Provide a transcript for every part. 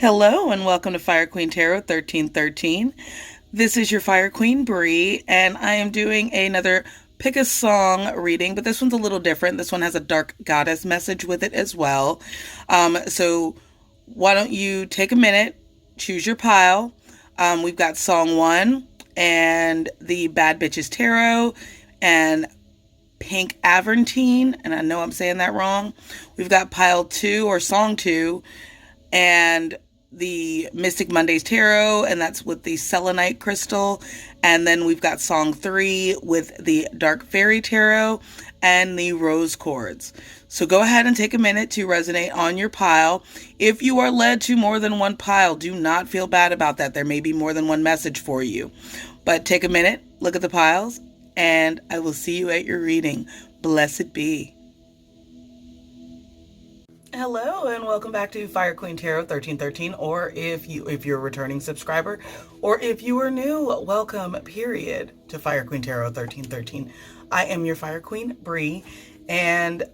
Hello and welcome to Fire Queen Tarot 1313. This is your Fire Queen Bree, and I am doing another pick a song reading, but this one's a little different. This one has a dark goddess message with it as well. So why don't you take a minute, choose your pile. We've got song 1 and the Bad Bitches Tarot and Pink Aventine, and I know I'm saying that wrong. We've got pile 2 or song 2 and the Mystic Mondays Tarot, and that's with the selenite crystal. And then we've got song 3 with the Dark Fairy Tarot and the rose quartz. So go ahead and take a minute to resonate on your pile. If you are led to more than one pile, do not feel bad about that. There may be more than one message for you. But take a minute, look at the piles, and I will see you at your reading. Blessed be. Hello and welcome back to Fire Queen Tarot 1313, or if you're a returning subscriber, or if you are new, welcome period to Fire Queen Tarot 1313. I am your Fire Queen Bree, and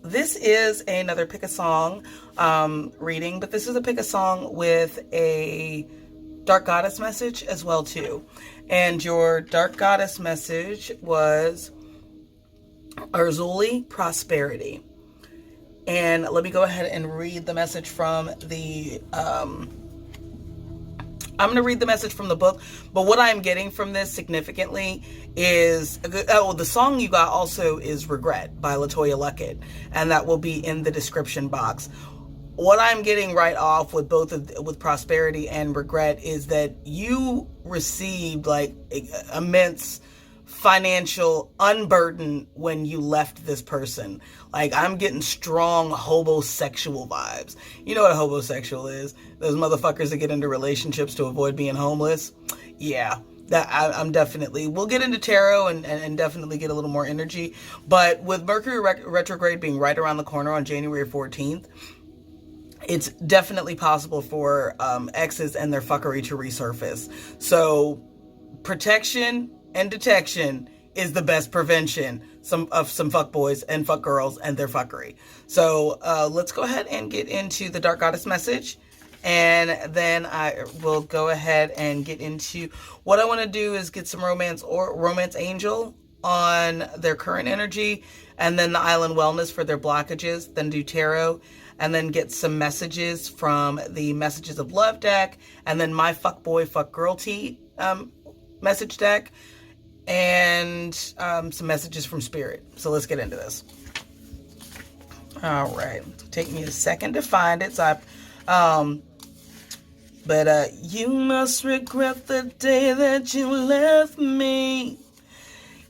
this is another pick a song reading, but this is a pick a song with a dark goddess message as well too. And your dark goddess message was Urzuli Prosperity. And let me go ahead and read the message from the, I'm going to read the message from the book, but what I'm getting from this significantly is, the song you got also is Regret by LaToya Luckett, and that will be in the description box. What I'm getting right off with with Prosperity and Regret is that you received like immense financial unburden when you left this person. Like, I'm getting strong hobosexual vibes. You know what a hobosexual is? Those motherfuckers that get into relationships to avoid being homeless. Yeah, I'm definitely, we'll get into tarot and definitely get a little more energy. But with Mercury retrograde being right around the corner on January 14th, it's definitely possible for exes and their fuckery to resurface. So protection and detection is the best prevention of some fuckboys and fuckgirls and their fuckery. So let's go ahead and get into the Dark Goddess message. And then I will go ahead and get into what I want to do is get some romance or romance angel on their current energy, and then the island wellness for their blockages, then do tarot, and then get some messages from the Messages of Love deck, and then my fuckboy fuckgirl tea message deck, and some messages from Spirit. So let's get into this. All right, take me a second to find it. So you must regret the day that you left me.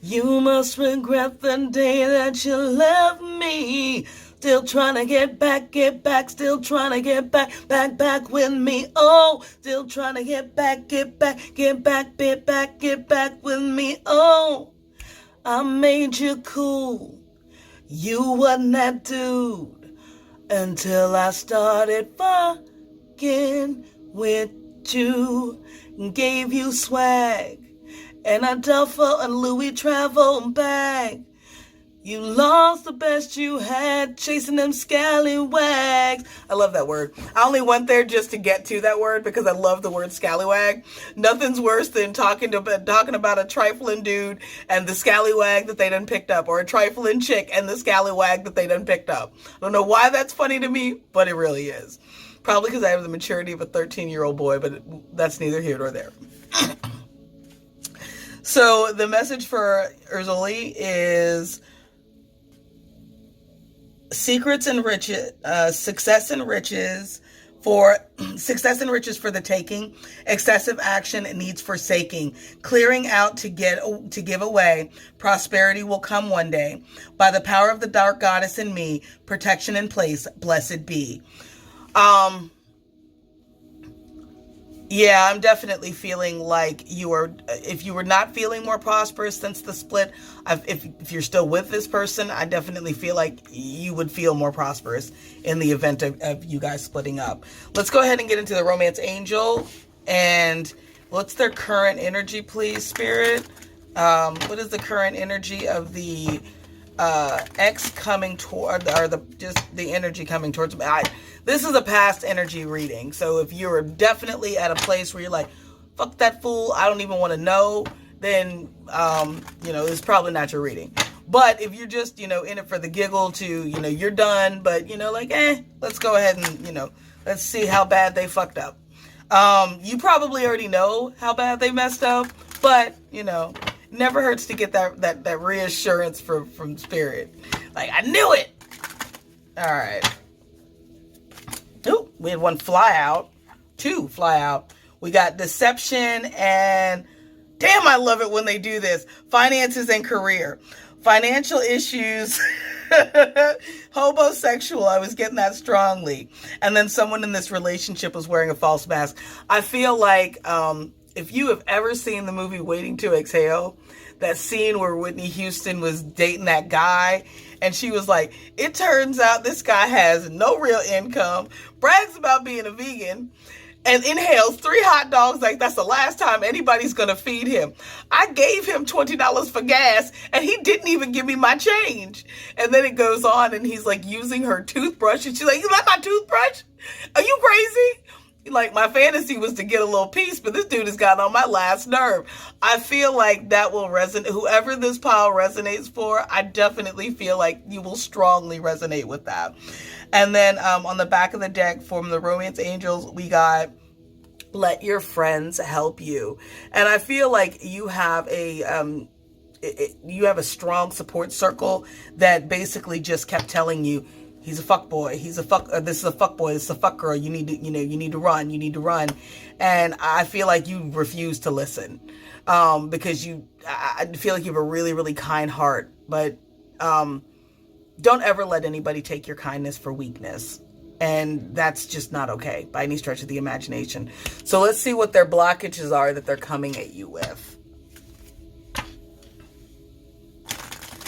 You must regret the day that you left me. Still trying to get back, still trying to get back with me. Oh, still trying to get back with me. Oh, I made you cool. You wasn't that dude until I started fucking with you. Gave you swag and a duffel and Louis travel bag. You lost the best you had chasing them scallywags. I love that word. I only went there just to get to that word because I love the word scallywag. Nothing's worse than talking about a trifling dude and the scallywag that they done picked up, or a trifling chick and the scallywag that they done picked up. I don't know why that's funny to me, but it really is. Probably because I have the maturity of a 13-year-old boy, but that's neither here nor there. So the message for Urzuli is secrets and riches, success and riches for the taking, excessive action needs forsaking, clearing out to give away, prosperity will come one day. By the power of the dark goddess in me, protection in place, blessed be. Yeah, I'm definitely feeling like if you were not feeling more prosperous since the split, if you're still with this person, I definitely feel like you would feel more prosperous in the event of you guys splitting up. Let's go ahead and get into the romance angel. And what's their current energy, please, Spirit? What is the current energy of the X coming toward, or just the energy coming towards me. This is a past energy reading. So if you're definitely at a place where you're like, fuck that fool, I don't even want to know, then, it's probably not your reading. But if you're just, in it for the giggle to, you're done, but, let's go ahead and, let's see how bad they fucked up. You probably already know how bad they messed up, but, never hurts to get that reassurance from spirit. Like, I knew it. All right. Ooh, we had two fly out. We got deception and, damn, I love it when they do this. Finances and career. Financial issues. Homosexual. I was getting that strongly. And then someone in this relationship was wearing a false mask. I feel like if you have ever seen the movie Waiting to Exhale, that scene where Whitney Houston was dating that guy, and she was like, it turns out this guy has no real income, brags about being a vegan, and inhales 3 hot dogs like that's the last time anybody's going to feed him. I gave him $20 for gas, and he didn't even give me my change. And then it goes on, and he's like using her toothbrush, and she's like, is that my toothbrush? Are you crazy? Like, my fantasy was to get a little piece, but this dude has gotten on my last nerve. I feel like that will resonate. Whoever this pile resonates for, I definitely feel like you will strongly resonate with that. And then on the back of the deck from the Romance Angels, we got let your friends help you. And I feel like you have a strong support circle that basically just kept telling you, he's a fuck boy. This is a fuck boy. This is a fuck girl. You need to run. And I feel like you refuse to listen, because I feel like you have a really, really kind heart, but, don't ever let anybody take your kindness for weakness. And that's just not okay by any stretch of the imagination. So let's see what their blockages are that they're coming at you with.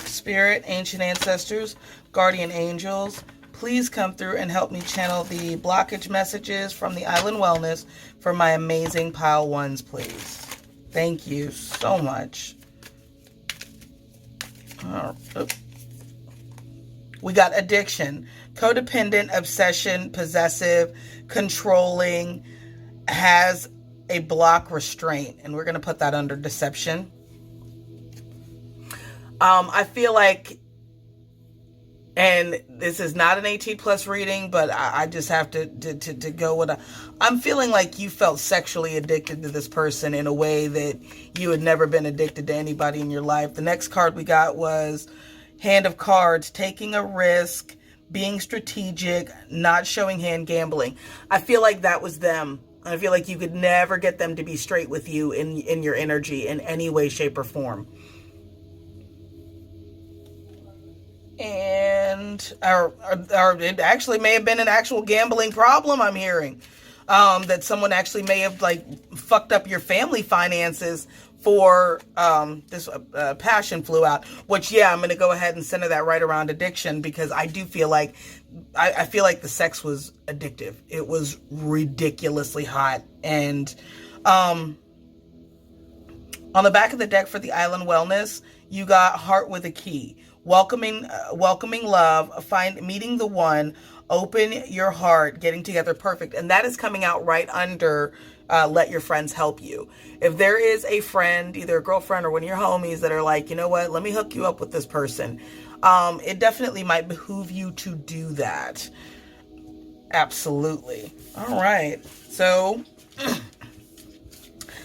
Spirit, ancient ancestors, guardian angels, please come through and help me channel the blockage messages from the Island Wellness for my amazing pile ones, please. Thank you so much. We got addiction, codependent, obsession, possessive, controlling, has a block restraint. And we're going to put that under deception. I feel like, and this is not an 18 plus reading, but I just have to go with I'm feeling like you felt sexually addicted to this person in a way that you had never been addicted to anybody in your life. The next card we got was Hand of Cards, taking a risk, being strategic, not showing hand, gambling. I feel like that was them. I feel like you could never get them to be straight with you in your energy in any way, shape, or form. And or it actually may have been an actual gambling problem, I'm hearing. That someone actually may have like fucked up your family finances for this passion flew out, which, yeah, I'm going to go ahead and center that right around addiction, because I do feel like I feel like the sex was addictive. It was ridiculously hot. And on the back of the deck for the Island Wellness, you got Heart with a Key. Welcoming love, meeting the one, open your heart, getting together, perfect. And that is coming out right under let your friends help you. If there is a friend, either a girlfriend or one of your homies that are like, you know what, let me hook you up with this person. It definitely might behoove you to do that. Absolutely. All right. So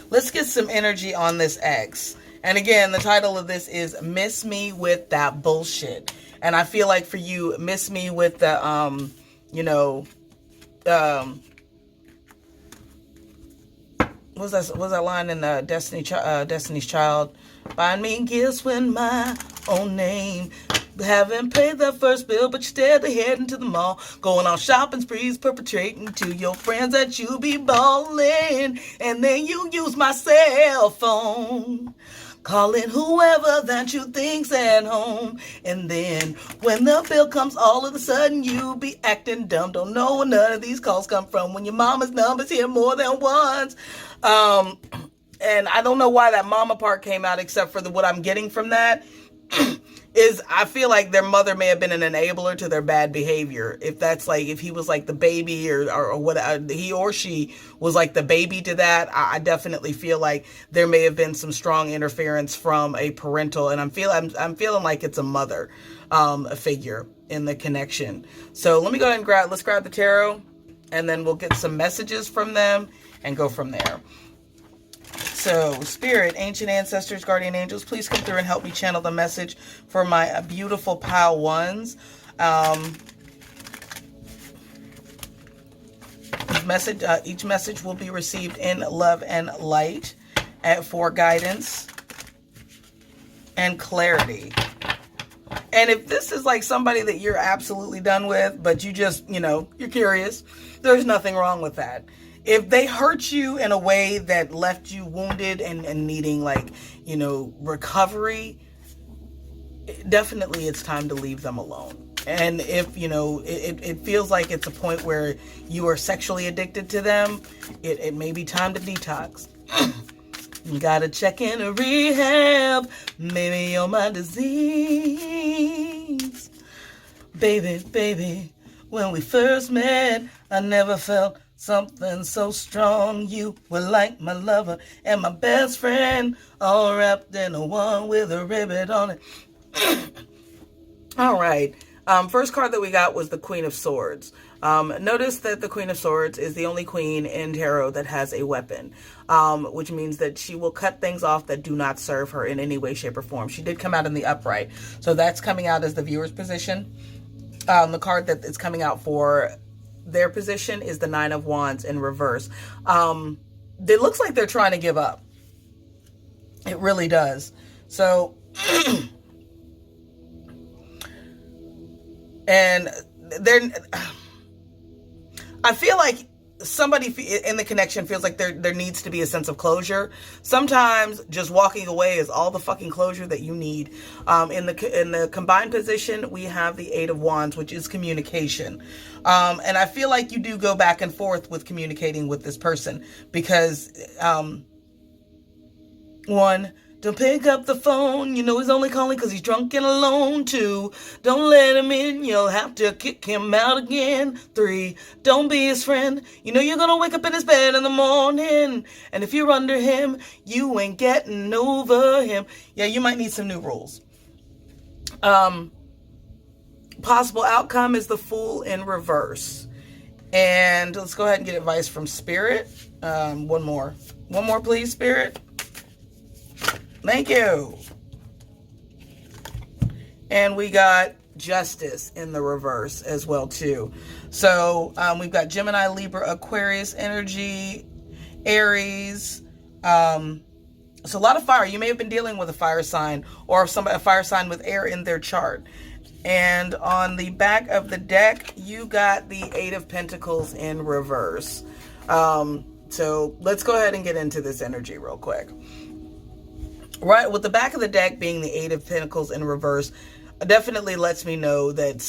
let's get some energy on this X. And again, the title of this is Miss Me With That Bullshit. And I feel like for you, miss me with the, what's that line in Destiny's Child? Find me gifts when my own name. Haven't paid that first bill, but you're still heading to the mall. Going on shopping sprees, perpetrating to your friends that you be balling. And then you use my cell phone, calling whoever that you think's at home. And then when the bill comes, all of a sudden you be acting dumb. Don't know where none of these calls come from when your mama's number's here more than once. And I don't know why that mama part came out, except for what I'm getting from that is I feel like their mother may have been an enabler to their bad behavior. If that's like, if he was like the baby or what, he or she was like the baby to that, I definitely feel like there may have been some strong interference from a parental, and I'm feeling like it's a mother figure in the connection. So let me go ahead and let's grab the tarot, and then we'll get some messages from them and go from there. So, Spirit, Ancient Ancestors, Guardian Angels, please come through and help me channel the message for my beautiful pile ones. Each message will be received in love and light for guidance and clarity. And if this is like somebody that you're absolutely done with, but you just, you're curious, there's nothing wrong with that. If they hurt you in a way that left you wounded and needing recovery, definitely it's time to leave them alone. And if, it feels like it's a point where you are sexually addicted to them, it may be time to detox. You gotta check in a rehab. Maybe you're my disease. Baby, when we first met, I never felt something so strong. You were like my lover and my best friend, all wrapped in a one with a ribbon on it. All right. First card that we got was the Queen of Swords. Notice that the Queen of Swords is the only queen in tarot that has a weapon, which means that she will cut things off that do not serve her in any way, shape, or form. She did come out in the upright, so that's coming out as the viewer's position. The card that is coming out for their position is the Nine of Wands in reverse. It looks like they're trying to give up. It really does. So, and I feel like somebody in the connection feels like there needs to be a sense of closure. Sometimes just walking away is all the fucking closure that you need. In the combined position, we have the Eight of Wands, which is communication. And I feel like you do go back and forth with communicating with this person because, one, don't pick up the phone. He's only calling because he's drunk and alone. 2, don't let him in. You'll have to kick him out again. 3, don't be his friend. You're going to wake up in his bed in the morning. And if you're under him, you ain't getting over him. Yeah, you might need some new rules. Possible outcome is the Fool in reverse. And let's go ahead and get advice from Spirit. One more, please, Spirit. Thank you. And we got Justice in the reverse as well, too. So we've got Gemini, Libra, Aquarius energy, Aries. So a lot of fire. You may have been dealing with a fire sign or a fire sign with air in their chart. And on the back of the deck, you got the Eight of Pentacles in reverse. So let's go ahead and get into this energy real quick. Right, with the back of the deck being the Eight of Pentacles in reverse, definitely lets me know that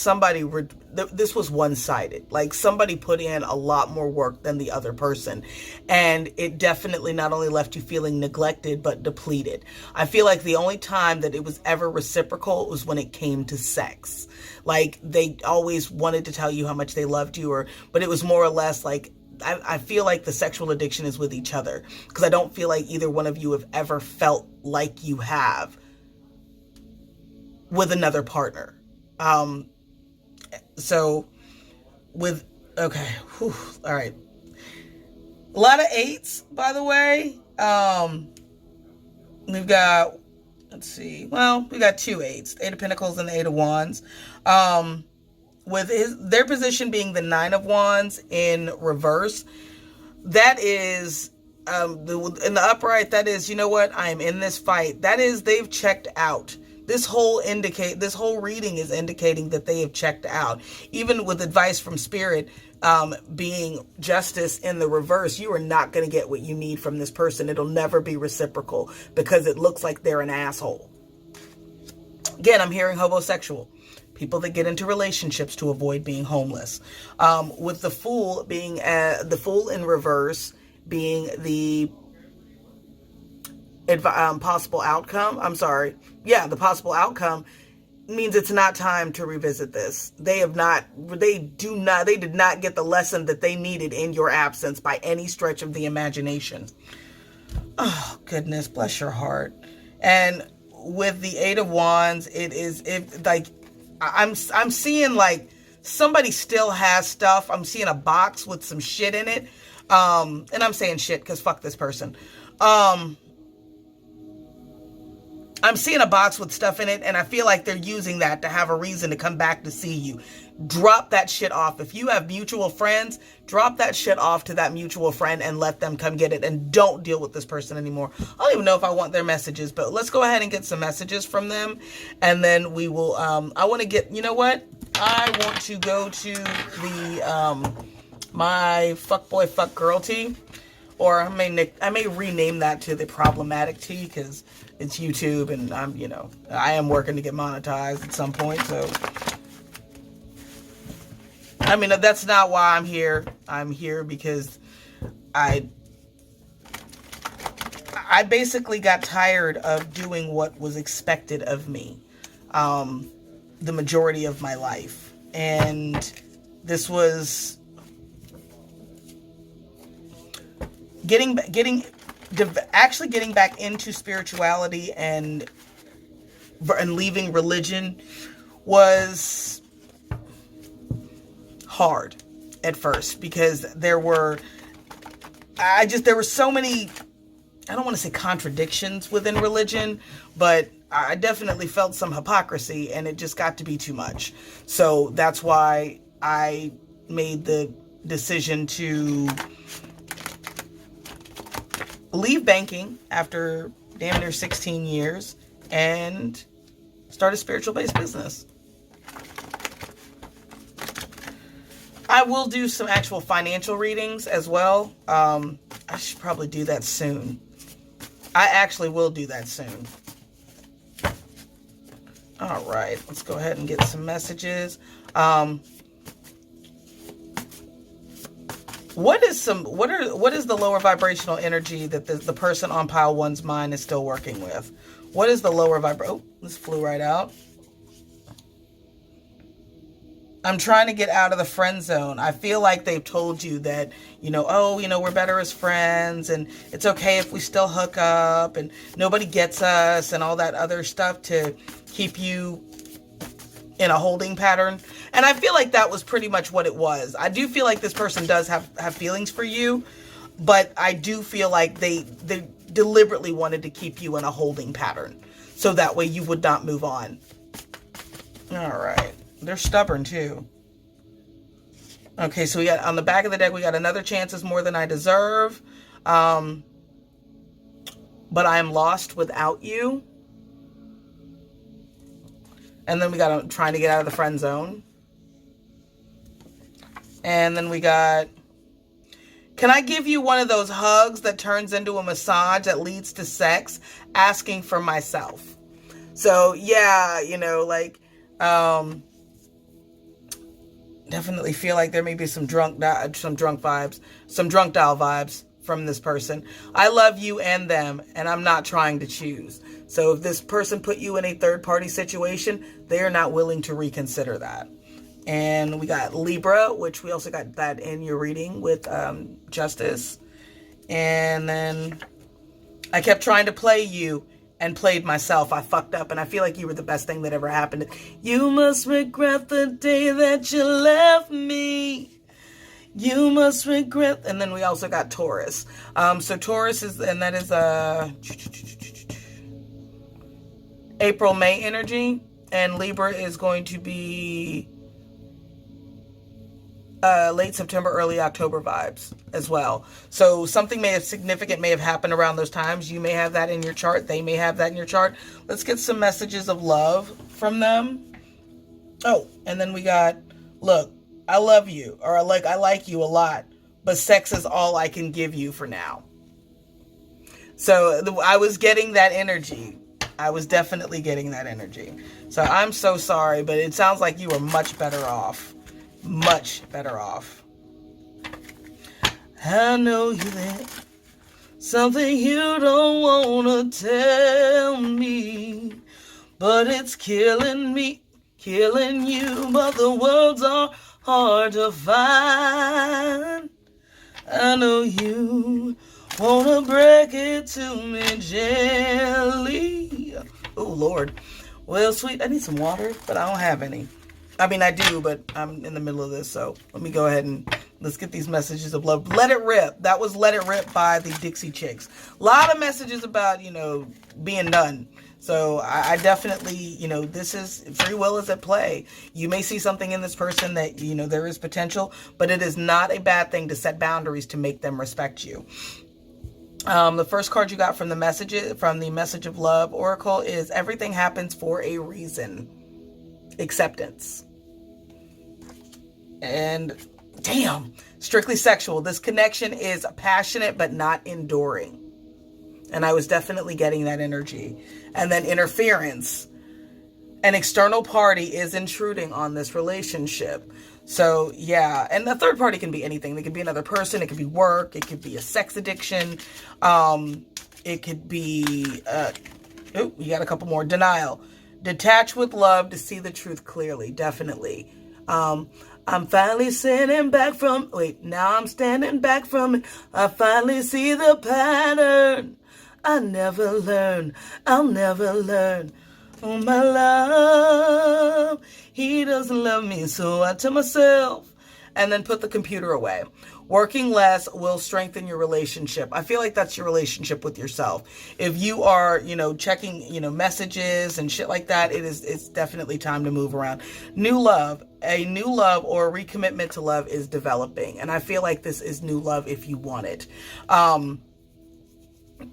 this was one-sided. Like somebody put in a lot more work than the other person. And it definitely not only left you feeling neglected, but depleted. I feel like the only time that it was ever reciprocal was when it came to sex. Like they always wanted to tell you how much they loved you, but it was more or less like, I feel like the sexual addiction is with each other because I don't feel like either one of you have ever felt like you have with another partner. So with, okay. Whew, all right. A lot of 8s, by the way. We've got, let's see. Well, we got 2 8s, Eight of Pentacles and the Eight of Wands. With their position being the Nine of Wands in reverse, that is, in the upright, that is, you know what, I'm in this fight. That is, they've checked out. This whole reading is indicating that they have checked out. Even with advice from Spirit being Justice in the reverse, you are not going to get what you need from this person. It'll never be reciprocal because it looks like they're an asshole. Again, I'm hearing homosexual. People that get into relationships to avoid being homeless. With the Fool being the Fool in reverse being the possible outcome. I'm sorry. Yeah, the possible outcome means it's not time to revisit this. They did not get the lesson that they needed in your absence by any stretch of the imagination. Oh, goodness, bless your heart. And with the Eight of Wands, I'm seeing like somebody still has stuff. I'm seeing a box with some shit in it. And I'm saying shit because fuck this person. I'm seeing a box with stuff in it, and I feel like they're using that to have a reason to come back to see you. Drop that shit off. If you have mutual friends, drop that shit off to that mutual friend and let them come get it, and don't deal with this person anymore. I don't even know if I want their messages, but let's go ahead and get some messages from them, and then we will, I want to get, you know what? I want to go to the, my fuckboy fuck girl tea, or I may rename that to the problematic tea, because it's YouTube, and I am working to get monetized at some point. So, I mean, that's not why I'm here. I'm here because I basically got tired of doing what was expected of me, the majority of my life, and this was actually getting back into spirituality and leaving religion was hard at first, because there were so many, I don't want to say contradictions within religion, but I definitely felt some hypocrisy, and it just got to be too much. So that's why I made the decision to leave banking after damn near 16 years and start a spiritual-based business. I will do some actual financial readings as well. I should probably do that soon. I actually will do that soon. All right, let's go ahead and get some messages. What is the lower vibrational energy that the person on pile one's mind is still working with? What is the lower oh, this flew right out. I'm trying to get out of the friend zone. I feel like they've told you that, we're better as friends, and it's okay if we still hook up, and nobody gets us, and all that other stuff to keep you in a holding pattern. And I feel like that was pretty much what it was. I do feel like this person does have feelings for you, but I do feel like they deliberately wanted to keep you in a holding pattern, so that way you would not move on. All right. They're stubborn too. Okay, so we got on the back of the deck, we got another chance is more than I deserve. But I am lost without you. And then we got trying to get out of the friend zone. And then we got, can I give you one of those hugs that turns into a massage that leads to sex? Asking for myself. So yeah, definitely feel like there may be some drunk dial vibes from this person. I love you and them, and I'm not trying to choose. So if this person put you in a third-party situation, they are not willing to reconsider that. And we got Libra, which we also got that in your reading with Justice. And then I kept trying to play you and played myself. I fucked up, and I feel like you were the best thing that ever happened. You must regret the day that you left me. You must regret. And then we also got Taurus. So Taurus is, and that is April, May energy. And Libra is going to be late September, early October vibes as well. So something significant may have happened around those times. You may have that in your chart. They may have that in your chart. Let's get some messages of love from them. Oh, and then we got, look, I love you, or I like you a lot, but sex is all I can give you for now. So I was getting that energy. I was definitely getting that energy. So I'm so sorry, but it sounds like you were much better off. Much better off. I know you there. Something you don't wanna tell me, but it's killing me, killing you. But the words are hard to find. I know you wanna break it to me gently. Oh, Lord. Well, sweet, I need some water, but I don't have any. I mean, I do, but I'm in the middle of this, so let me go ahead and let's get these messages of love. Let It Rip. That was Let It Rip by the Dixie Chicks. A lot of messages about, being done. So I definitely, this is free will is at play. You may see something in this person that, there is potential, but it is not a bad thing to set boundaries to make them respect you. The first card you got from the Message of Love Oracle is everything happens for a reason. Acceptance. And damn, strictly sexual. This connection is passionate but not enduring. And I was definitely getting that energy. And then interference. An external party is intruding on this relationship. So, yeah. And the third party can be anything. It could be another person. It could be work. It could be a sex addiction. It could be... you got a couple more. Denial. Detach with love to see the truth clearly. Definitely. I'm finally standing back from... now I'm standing back from it. I finally see the pattern. I never learn. I'll never learn. Oh, my love. He doesn't love me, so I tell myself. And then put the computer away. Working less will strengthen your relationship. I feel like that's your relationship with yourself. If you are, checking, messages and shit like that, it's definitely time to move around. New love. A new love or a recommitment to love is developing. And I feel like this is new love if you want it.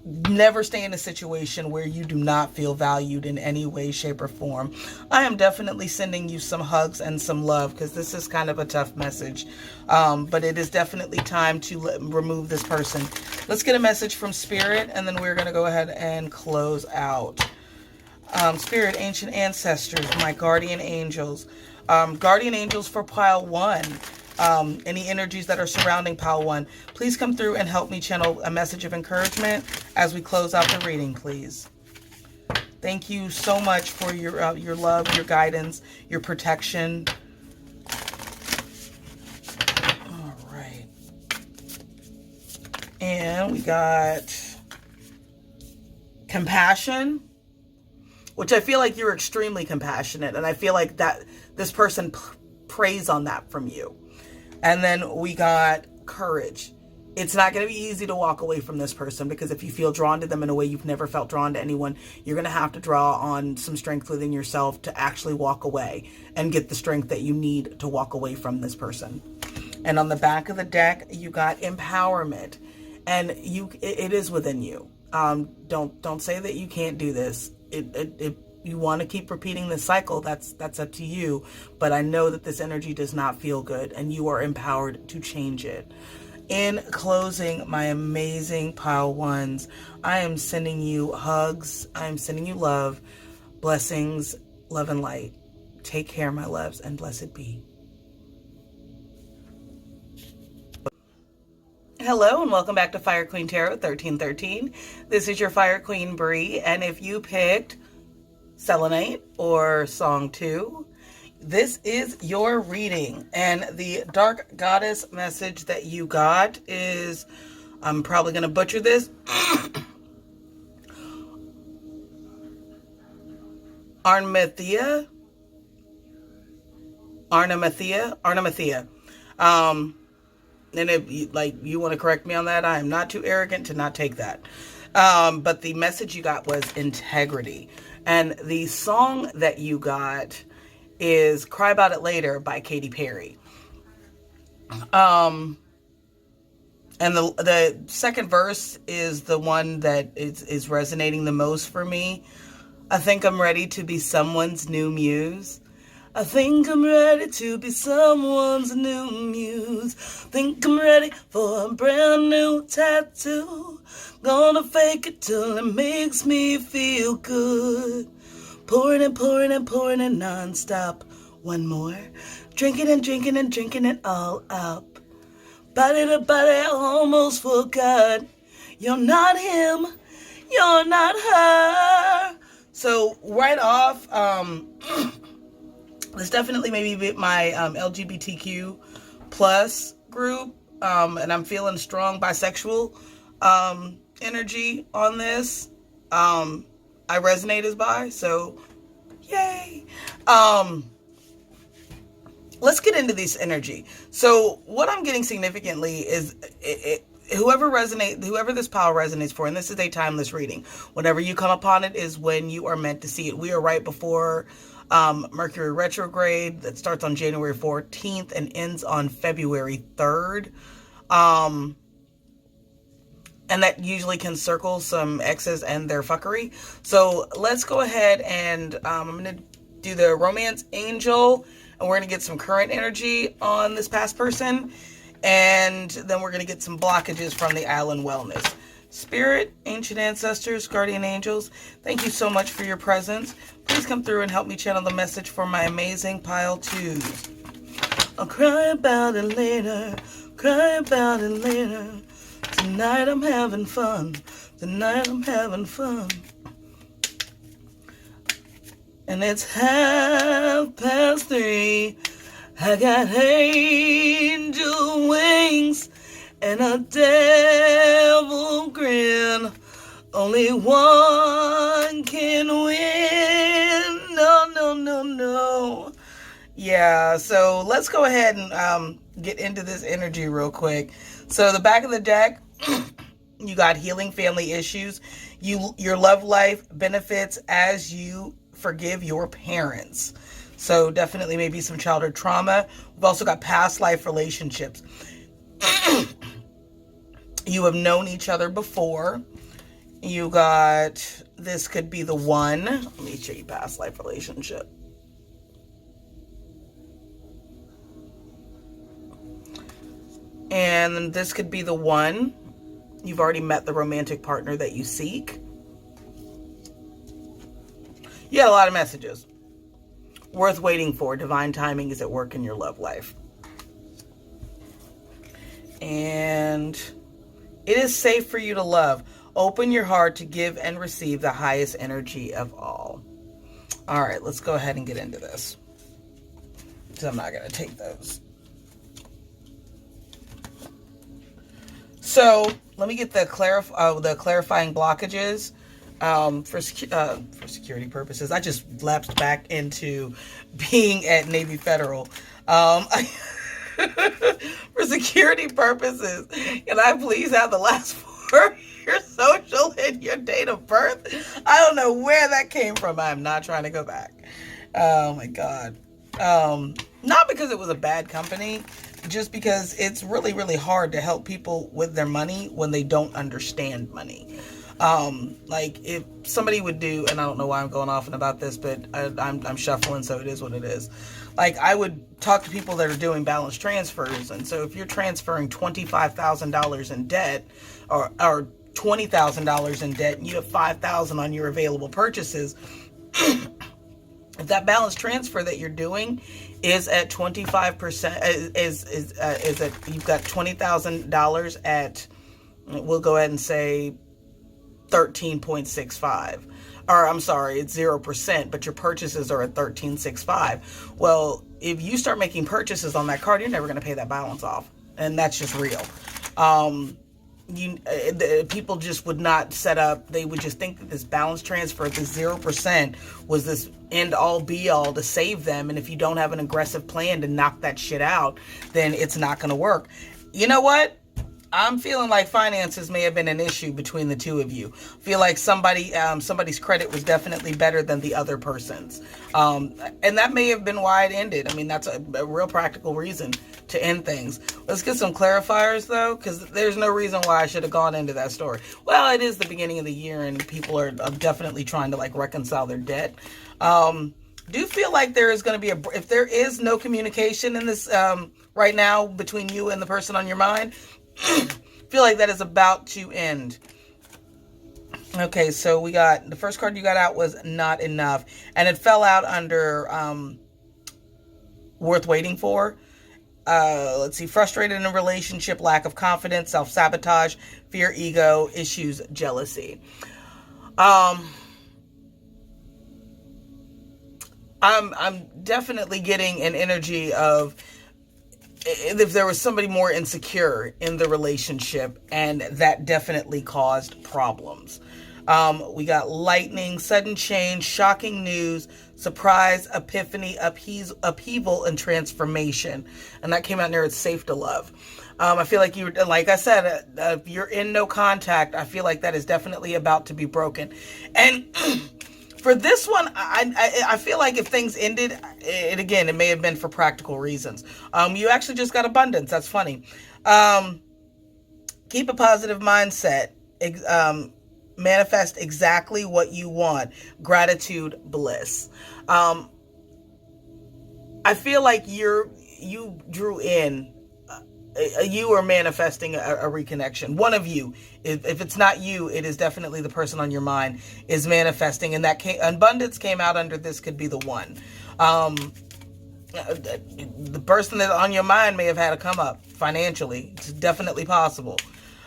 Never stay in a situation where you do not feel valued in any way, shape, or form. I am definitely sending you some hugs and some love because this is kind of a tough message. But it is definitely time to remove this person. Let's get a message from Spirit, and then we're going to go ahead and close out. Spirit, ancient ancestors, my guardian angels. Guardian angels for pile 1. Any energies that are surrounding pile 1, please come through and help me channel a message of encouragement as we close out the reading, please. Thank you so much for your love, your guidance, your protection. All right. And we got compassion, which I feel like you're extremely compassionate, and I feel like that this person preys on that from you. And then we got courage. It's not going to be easy to walk away from this person because if you feel drawn to them in a way you've never felt drawn to anyone, you're going to have to draw on some strength within yourself to actually walk away and get the strength that you need to walk away from this person. And on the back of the deck, you got empowerment, and it is within you. Don't say that you can't do this. You want to keep repeating this cycle, that's up to you. But I know that this energy does not feel good, and you are empowered to change it. In closing, my amazing pile 1s, I am sending you hugs. I am sending you love, blessings, love, and light. Take care, my loves, and blessed be. Hello and welcome back to Fire Queen Tarot 1313. This is your Fire Queen Bree, and if you picked Selenite or Song 2, this is your reading. And the Dark Goddess message that you got is, I'm probably going to butcher this, Arnamathea. And if you want to correct me on that, I am not too arrogant to not take that. But the message you got was integrity. And the song that you got is Cry About It Later by Katy Perry. And the second verse is the one that is resonating the most for me. I think I'm ready to be someone's new muse. I think I'm ready to be someone's new muse. Think I'm ready for a brand new tattoo. Gonna fake it till it makes me feel good. Pouring and pouring and pouring it non-stop. One more. Drinking and drinking and drinking it all up. Body to body, I almost forgot. You're not him. You're not her. So right off, this definitely maybe my LGBTQ plus group, and I'm feeling strong bisexual energy on this. I resonate as bi, so yay. Let's get into this energy. So what I'm getting significantly is whoever this power resonates for, and this is a timeless reading. Whenever you come upon it is when you are meant to see it. We are right before Mercury retrograde that starts on January 14th and ends on February 3rd. And that usually can circle some exes and their fuckery. So let's go ahead and I'm going to do the romance angel, and we're going to get some current energy on this past person. And then we're going to get some blockages from the island wellness. Spirit, ancient ancestors, guardian angels, thank you so much for your presence. Please come through and help me channel the message for my amazing pile 2. I'll cry about it later, cry about it later. Tonight I'm having fun, tonight I'm having fun. And it's 3:30. I got angel wings and a devil grin. Only one can win. No, no, no, no. Yeah, so let's go ahead and get into this energy real quick. So the back of the deck, you got healing family issues. Your love life benefits as you forgive your parents. So definitely maybe some childhood trauma. We've also got past life relationships. You have known each other before. You got, this could be the one. Let me show you past life relationship. And this could be the one. You've already met the romantic partner that you seek. You had a lot of messages. Worth waiting for. Divine timing is at work in your love life. And it is safe for you to love. Open your heart to give and receive the highest energy of all. All right, let's go ahead and get into this, because I'm not going to take those. So let me get the clarifying blockages. For security purposes, I just lapsed back into being at Navy Federal. For security purposes, can I please have the last 4 of your social and your date of birth? I don't know where that came from. I'm not trying to go back. Oh my God. Not because it was a bad company, just because it's really, really hard to help people with their money when they don't understand money. Like if somebody would do, and I don't know why I'm going off and about this, but I'm shuffling, so it is what it is. Like I would talk to people that are doing balance transfers. And so if you're transferring $25,000 in debt or $20,000 in debt, and you have $5,000 on your available purchases, if that balance transfer that you're doing is at 25%, is at, you've got $20,000 at, we'll go ahead and say 13.65, or I'm sorry, it's 0%, but your purchases are at 13.65. Well, if you start making purchases on that card, you're never going to pay that balance off, and that's just real. People just would not set up. They would just think that this balance transfer, this 0%, was this end all be all to save them. And if you don't have an aggressive plan to knock that shit out, then it's not going to work. You know what? I'm feeling like finances may have been an issue between the two of you. I feel like somebody's credit was definitely better than the other person's. And that may have been why it ended. I mean, that's a real practical reason to end things. Let's get some clarifiers, though, because there's no reason why I should have gone into that story. Well, it is the beginning of the year, and people are definitely trying to, like, reconcile their debt. Do feel like there is going to be if there is no communication in this right now between you and the person on your mind, feel like that is about to end. Okay, so we got, the first card you got out was Not Enough, and it fell out under worth waiting for. Let's see, frustrated in a relationship, lack of confidence, self-sabotage, fear, ego, issues, jealousy. I'm definitely getting an energy of if there was somebody more insecure in the relationship, and that definitely caused problems. We got lightning, sudden change, shocking news, surprise, epiphany, upheaval, and transformation. And that came out near It's Safe to Love. I feel like you, like I said, if you're in no contact, I feel like that is definitely about to be broken. And for this one, I feel like if things ended, it may have been for practical reasons. You actually just got abundance. That's funny. Keep a positive mindset. Manifest exactly what you want. Gratitude, bliss. I feel like you drew in. You are manifesting a reconnection. One of you, if it's not you, it is definitely the person on your mind is manifesting, and that abundance came out under this could be the one. The person that's on your mind may have had a come up financially. It's definitely possible.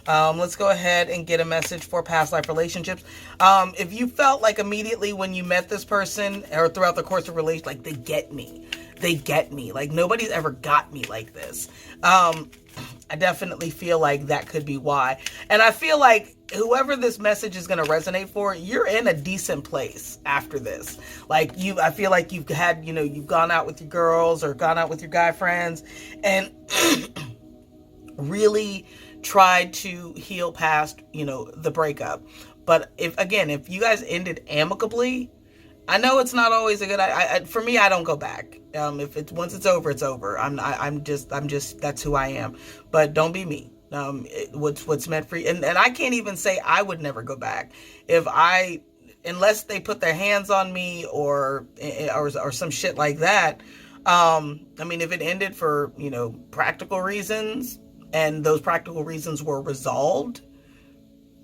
Let's go ahead and get a message for past life relationships. If you felt like immediately when you met this person or throughout the course of relation, like they get me, like nobody's ever got me like this. I definitely feel like that could be why. And I feel like whoever this message is going to resonate for, you're in a decent place after this. Like I feel like you've had, you've gone out with your girls or gone out with your guy friends and really tried to heal past, the breakup. But if you guys ended amicably, I know it's not always a good. For me, I don't go back. If once it's over, it's over. I'm just. That's who I am. But don't be me. What's meant for you, and I can't even say I would never go back unless they put their hands on me or some shit like that. If it ended for practical reasons, and those practical reasons were resolved,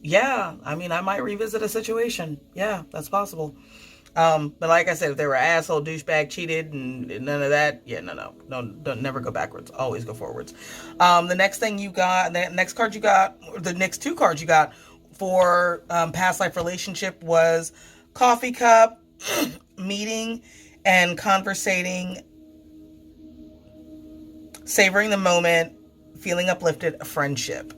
yeah, I might revisit a situation. Yeah, that's possible. But like I said, if they were asshole, douchebag, cheated, and none of that, yeah, no, don't never go backwards. Always go forwards. The next thing you got, the next card you got, the next two cards you got for past life relationship was coffee cup, meeting, and conversating, savoring the moment, feeling uplifted, friendship.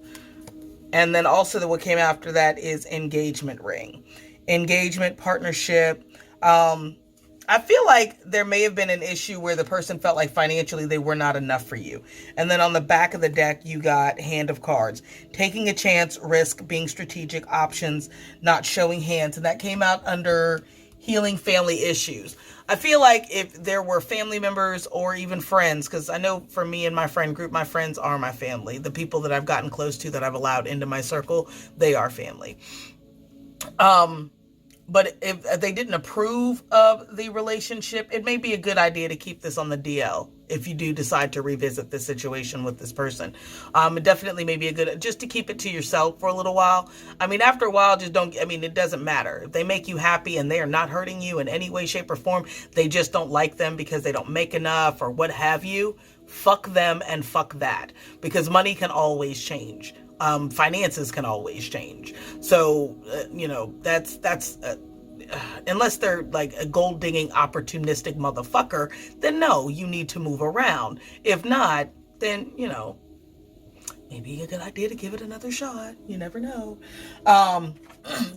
And then also what came after that is engagement ring. Engagement, partnership. I feel like there may have been an issue where the person felt like financially they were not enough for you. And then on the back of the deck, you got hand of cards. Taking a chance, risk, being strategic, options, not showing hands. And that came out under healing family issues. I feel like if there were family members or even friends, because I know for me and my friend group, my friends are my family. The people that I've gotten close to that I've allowed into my circle, they are family. But if they didn't approve of the relationship, it may be a good idea to keep this on the DL if you do decide to revisit this situation with this person. It definitely may be just to keep it to yourself for a little while. After a while, it doesn't matter. If they make you happy and they are not hurting you in any way, shape, or form, they just don't like them because they don't make enough or what have you, fuck them and fuck that. Because money can always change. Finances can always change. So, that's unless they're like a gold digging opportunistic motherfucker, then no, you need to move around. If not, then, maybe a good idea to give it another shot. You never know.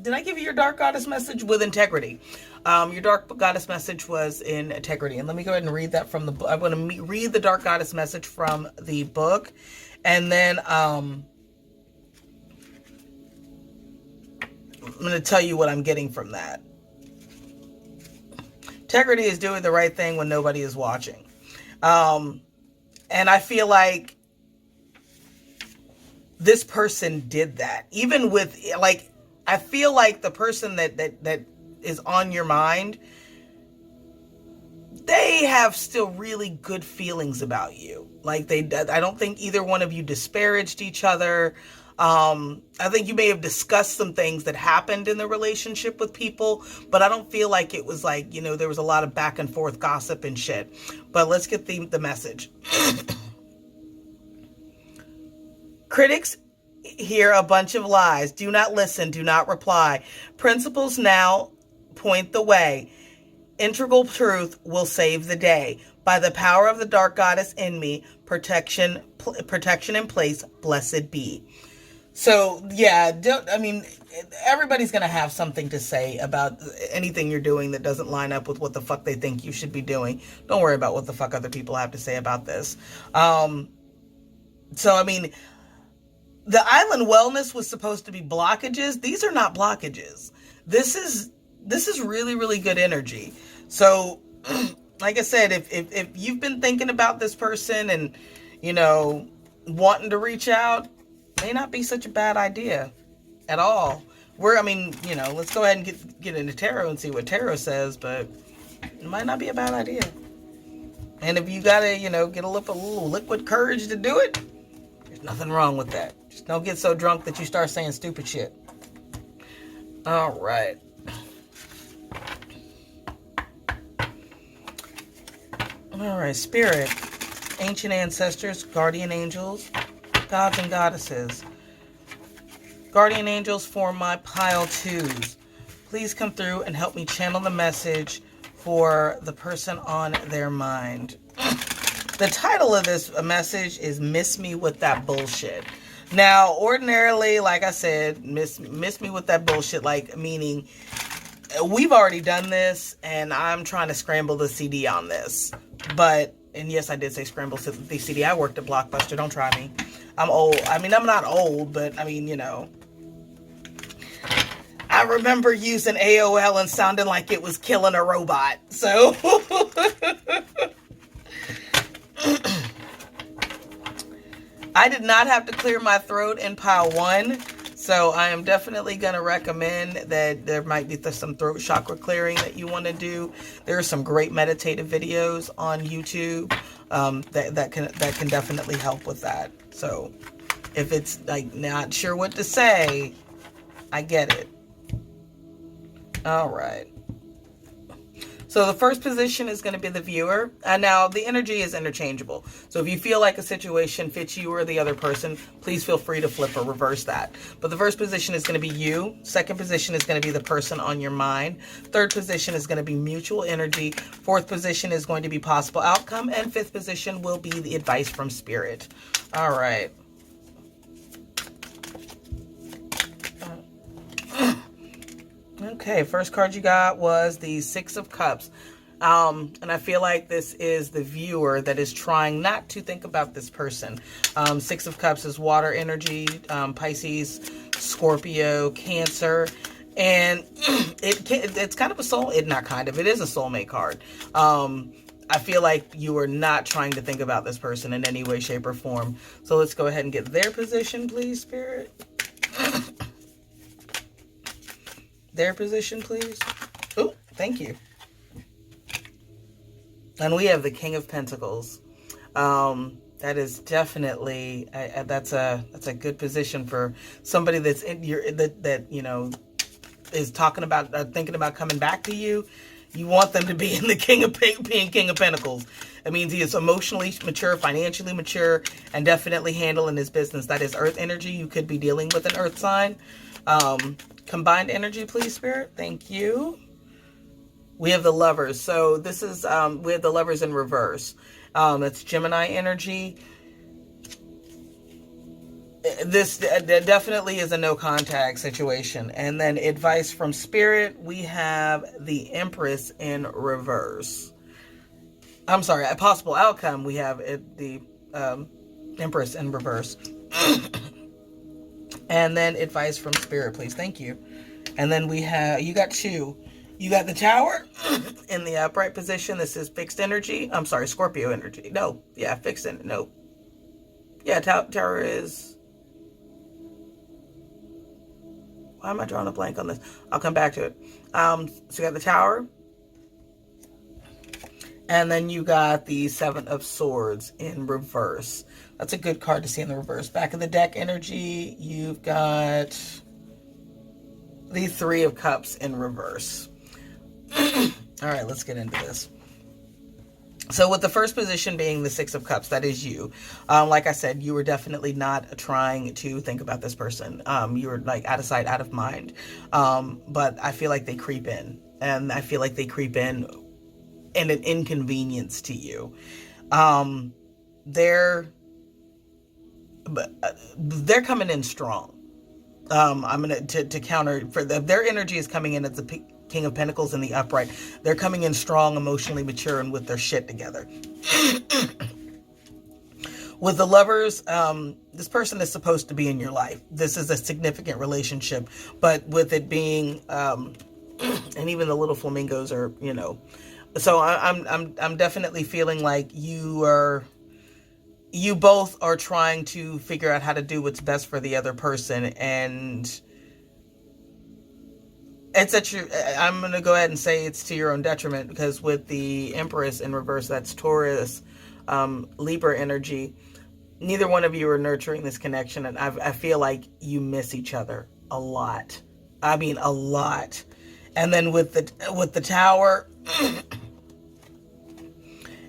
Did I give you your dark goddess message? With integrity. Your dark goddess message was in integrity. And let me go ahead and read that from the book. I'm going to read the dark goddess message from the book. And then, I'm going to tell you what I'm getting from that. Integrity is doing the right thing when nobody is watching. And I feel like this person did that. Even with, I feel like the person that is on your mind, they have still really good feelings about you. I don't think either one of you disparaged each other. I think you may have discussed some things that happened in the relationship with people, but I don't feel like it was there was a lot of back and forth gossip and shit. But let's get the message. Critics hear a bunch of lies. Do not listen. Do not reply. Principles now point the way. Integral truth will save the day. By the power of the dark goddess in me, protection in place, blessed be. So, yeah, everybody's going to have something to say about anything you're doing that doesn't line up with what the fuck they think you should be doing. Don't worry about what the fuck other people have to say about this. The island wellness was supposed to be blockages. These are not blockages. This is really, really good energy. So, like I said, if you've been thinking about this person and, wanting to reach out, may not be such a bad idea at all. Let's go ahead and get into tarot and see what tarot says, but it might not be a bad idea. And if you gotta, get a little liquid courage to do it, there's nothing wrong with that. Just don't get so drunk that you start saying stupid shit. All right. All right, Spirit, ancient ancestors, guardian angels, gods and goddesses. Guardian angels for my pile twos. Please come through and help me channel the message for the person on their mind. The title of this message is Miss Me With That Bullshit. Now, ordinarily, like I said, miss me with that bullshit, like meaning we've already done this and I'm trying to scramble the CD on this. And yes, I did say scramble the CD. I worked at Blockbuster. Don't try me. I'm old. I'm not old, but I remember using AOL and sounding like it was killing a robot. So I did not have to clear my throat in pile 1. So I am definitely going to recommend that there might be some throat chakra clearing that you want to do. There are some great meditative videos on YouTube that can definitely help with that. So if it's like not sure what to say, I get it. All right. So the first position is going to be the viewer. And now the energy is interchangeable. So if you feel like a situation fits you or the other person, please feel free to flip or reverse that. But the first position is going to be you. Second position is going to be the person on your mind. Third position is going to be mutual energy. Fourth position is going to be possible outcome. And fifth position will be the advice from spirit. All right. Okay, first card you got was the Six of Cups. And I feel like this is the viewer that is trying not to think about this person. Six of Cups is water energy, Pisces, Scorpio, Cancer. And it's kind of a soul, it is a soulmate card. I feel like you are not trying to think about this person in any way, shape, or form. So let's go ahead and get their position, please, Spirit. Their position, please. Oh, thank you. And we have the King of Pentacles. That is definitely that's a good position for somebody that's in your is talking about thinking about coming back to you. You want them to be in the King of Pentacles. It means he is emotionally mature, financially mature, and definitely handling his business. That is Earth energy. You could be dealing with an Earth sign. Combined energy, please, Spirit. Thank you. We have the Lovers. So this is, we have the Lovers in reverse. It's Gemini energy. This definitely is a no contact situation. And then advice from Spirit. We have the Empress in reverse. I'm sorry, a possible outcome. We have the Empress in reverse. And then advice from Spirit, please. Thank you. And then we have, you got two. You got the Tower in the upright position. This is fixed energy. I'm sorry, Scorpio energy. No. Yeah, fixed energy. No. Yeah, Tower is... Why am I drawing a blank on this? I'll come back to it. So you got the Tower. And then you got the Seven of Swords in reverse. That's a good card to see in the reverse. Back of the deck energy, you've got the Three of Cups in reverse. All right, let's get into this. So with the first position being the Six of Cups, that is you. Like I said, you were definitely not trying to think about this person. You were like out of sight, out of mind. But I feel like they creep in. And I feel like they creep in an inconvenience to you. They're coming in strong. I'm gonna to counter for their energy is coming in as the King of Pentacles in the upright. They're coming in strong, emotionally mature, and with their shit together. With the Lovers, this person is supposed to be in your life. This is a significant relationship, but with it being, and even the little flamingos are, you know. So I'm definitely feeling like you both are trying to figure out how to do what's best for the other person, and it's at your, I'm going to go ahead and say it's to your own detriment, because with the Empress in reverse, that's Taurus, Libra energy, neither one of you are nurturing this connection, and I feel like you miss each other a lot. I mean, a lot. And then with the Tower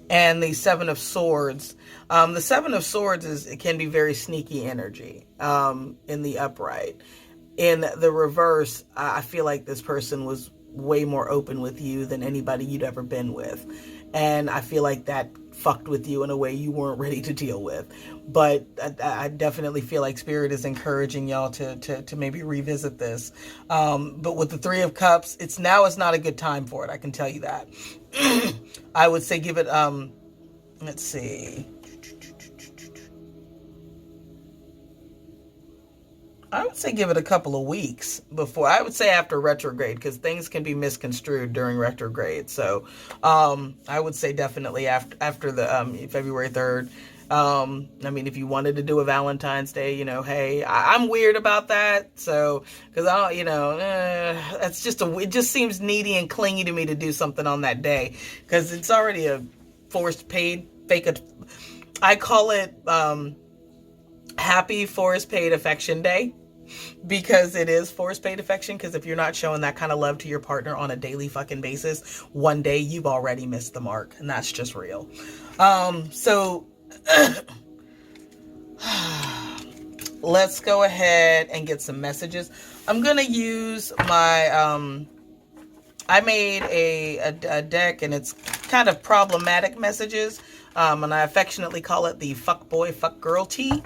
and the Seven of Swords, the Seven of Swords it can be very sneaky energy in the upright. In the reverse, I feel like this person was way more open with you than anybody you'd ever been with. And I feel like that fucked with you in a way you weren't ready to deal with. But I definitely feel like Spirit is encouraging y'all to maybe revisit this. But with the Three of Cups, it's not a good time for it. I can tell you that. I would say give it, let's see. I would say give it a couple of weeks before. I would say after retrograde, because things can be misconstrued during retrograde. So I would say definitely after the February 3rd. I mean, if you wanted to do a Valentine's Day, you know, hey, I'm weird about that. So, because it just seems needy and clingy to me to do something on that day, because it's already a forced paid fake. I call it Happy Forced Paid Affection Day. Because it is forced paid affection. Because if you're not showing that kind of love to your partner on a daily fucking basis, one day you've already missed the mark. And that's just real. So let's go ahead and get some messages. I'm going to use my, I made a deck, and it's kind of problematic messages. And I affectionately call it the fuck boy, fuck girl tea.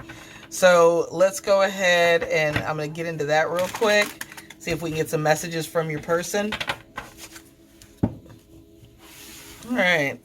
So let's go ahead, and I'm going to get into that real quick. See if we can get some messages from your person. All right.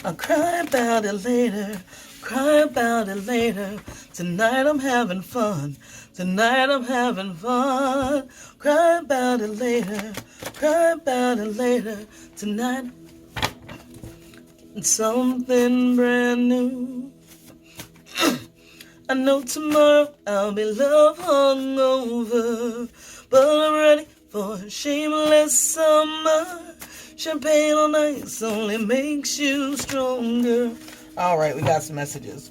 I'll cry about it later. Cry about it later. Tonight I'm having fun. Tonight I'm having fun. Cry about it later. Cry about it later. Tonight it's something brand new. I know tomorrow I'll be love hungover, but I'm ready for a shameless summer. Champagne on ice only makes you stronger. All right, we got some messages.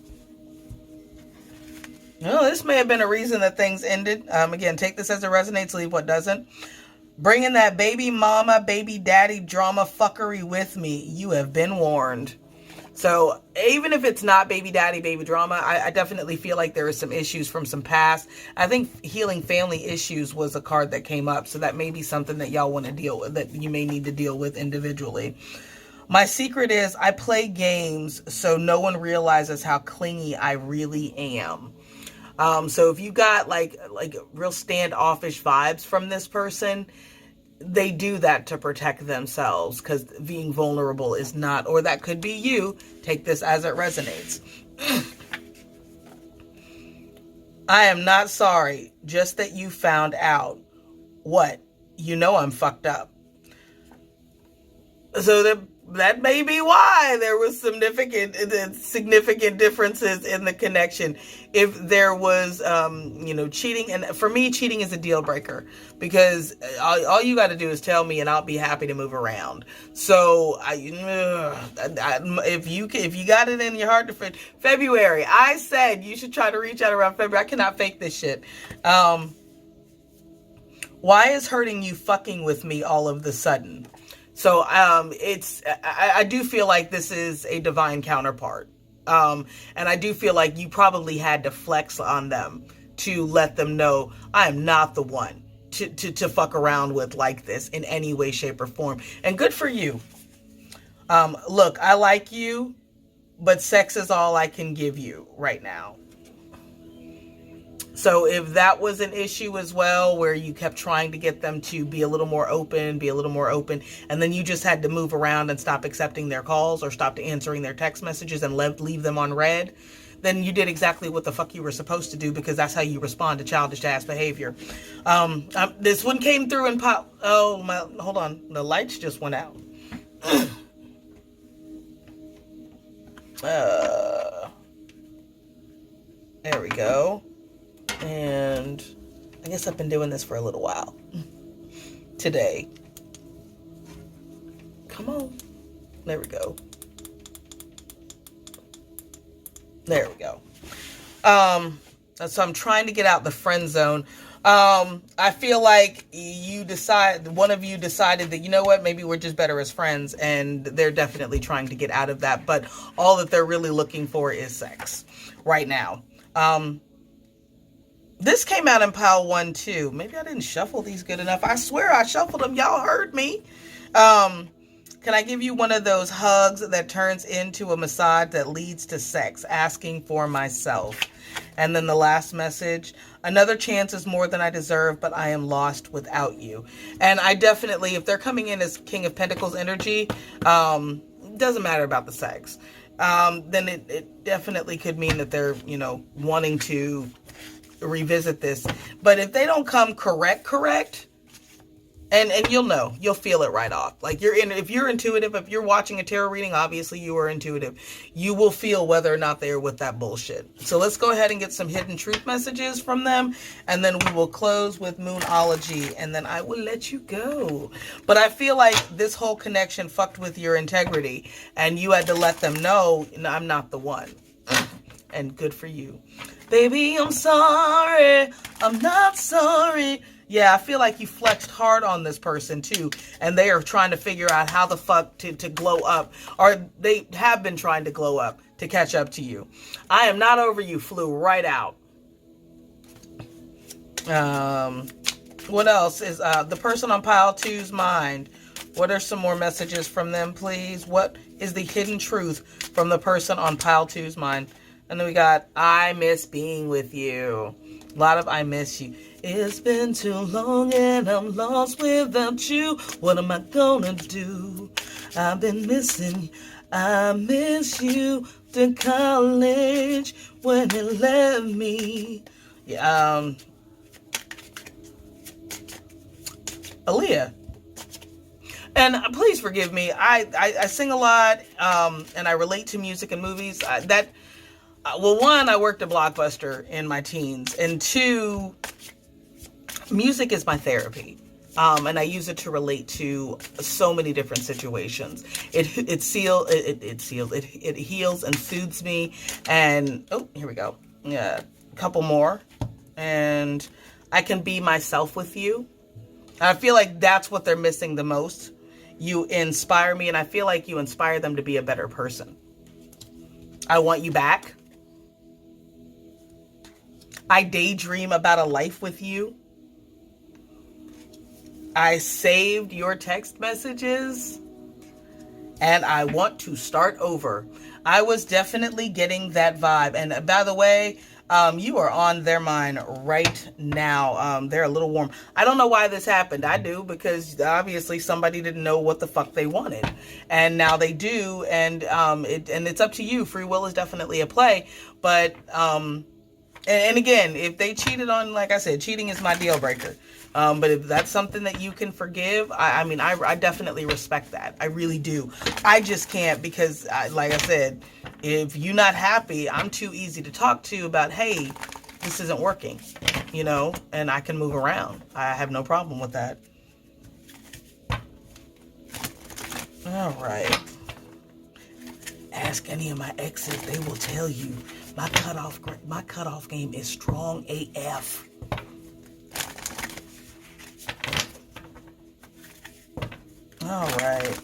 Well, this may have been a reason that things ended. Again, take this as it resonates, leave what doesn't. Bringing that baby mama, baby daddy drama fuckery with me. You have been warned. So even if it's not baby daddy, baby drama, I definitely feel like there is some issues from some past. I think healing family issues was a card that came up. So that may be something that y'all want to deal with, that you may need to deal with individually. My secret is I play games so no one realizes how clingy I really am. So if you got like real standoffish vibes from this person, they do that to protect themselves, because being vulnerable is not, or that could be you. Take this as it resonates. I am not sorry, just that you found out. What? You know I'm fucked up. So that may be why there was significant differences in the connection. If there was, cheating, and for me, cheating is a deal breaker, because all you got to do is tell me, and I'll be happy to move around. So if you got it in your heart to February, I said you should try to reach out around February. I cannot fake this shit. Why is hurting you fucking with me all of the sudden? So I do feel like this is a divine counterpart. And I do feel like you probably had to flex on them to let them know I am not the one to fuck around with like this in any way, shape, or form. And good for you. Look, I like you, but sex is all I can give you right now. So if that was an issue as well, where you kept trying to get them to be a little more open, and then you just had to move around and stop accepting their calls or stop answering their text messages and leave them on read, then you did exactly what the fuck you were supposed to do, because that's how you respond to childish ass behavior. This one came through and hold on. The lights just went out. There we go. And I guess I've been doing this for a little while today. Come on. There we go. There we go. So I'm trying to get out the friend zone. I feel like one of you decided that, you know what, maybe we're just better as friends, and they're definitely trying to get out of that. But all that they're really looking for is sex right now. This came out in pile 1 too. Maybe I didn't shuffle these good enough. I swear I shuffled them. Y'all heard me. Can I give you one of those hugs that turns into a massage that leads to sex? Asking for myself. And then the last message. Another chance is more than I deserve, but I am lost without you. And I definitely, if they're coming in as King of Pentacles energy, doesn't matter about the sex. Then it definitely could mean that they're, wanting to revisit this. But if they don't come correct, and you'll feel it right off. Like if you're intuitive, if you're watching a tarot reading, obviously you are intuitive. You will feel whether or not they're with that bullshit. So let's go ahead and get some hidden truth messages from them, and then we will close with Moonology, and then I will let you go. But I feel like this whole connection fucked with your integrity, and you had to let them know, I'm not the one. And good for you. Baby, I'm sorry. I'm not sorry. Yeah, I feel like you flexed hard on this person too, and they are trying to figure out how the fuck to glow up, or they have been trying to glow up to catch up to you. I am not over you flew right out. What else is the person on pile 2's mind? What are some more messages from them, please? What is the hidden truth from the person on pile 2's mind? And then we got, I miss being with you. A lot of I miss you. It's been too long and I'm lost without you. What am I gonna do? I've been missing. I miss you to college when you left me. Yeah, Aaliyah. And please forgive me. I sing a lot, and I relate to music and movies. One, I worked at Blockbuster in my teens, and two, music is my therapy. And I use it to relate to so many different situations. It heals and soothes me. And oh, here we go. Yeah, a couple more, and I can be myself with you. I feel like that's what they're missing the most. You inspire me, and I feel like you inspire them to be a better person. I want you back. I daydream about a life with you. I saved your text messages, and I want to start over. I was definitely getting that vibe. And by the way, you are on their mind right now. They're a little warm. I don't know why this happened. I do, because obviously somebody didn't know what the fuck they wanted, and now they do. And it's up to you. Free will is definitely a play, but And again, if they cheated on, like I said, cheating is my deal breaker. But if that's something that you can forgive, I mean, I definitely respect that. I really do. I just can't because, like I said, if you're not happy, I'm too easy to talk to about, hey, this isn't working, you know, and I can move around. I have no problem with that. All right. Ask any of my exes, they will tell you my cutoff game is strong AF. All right.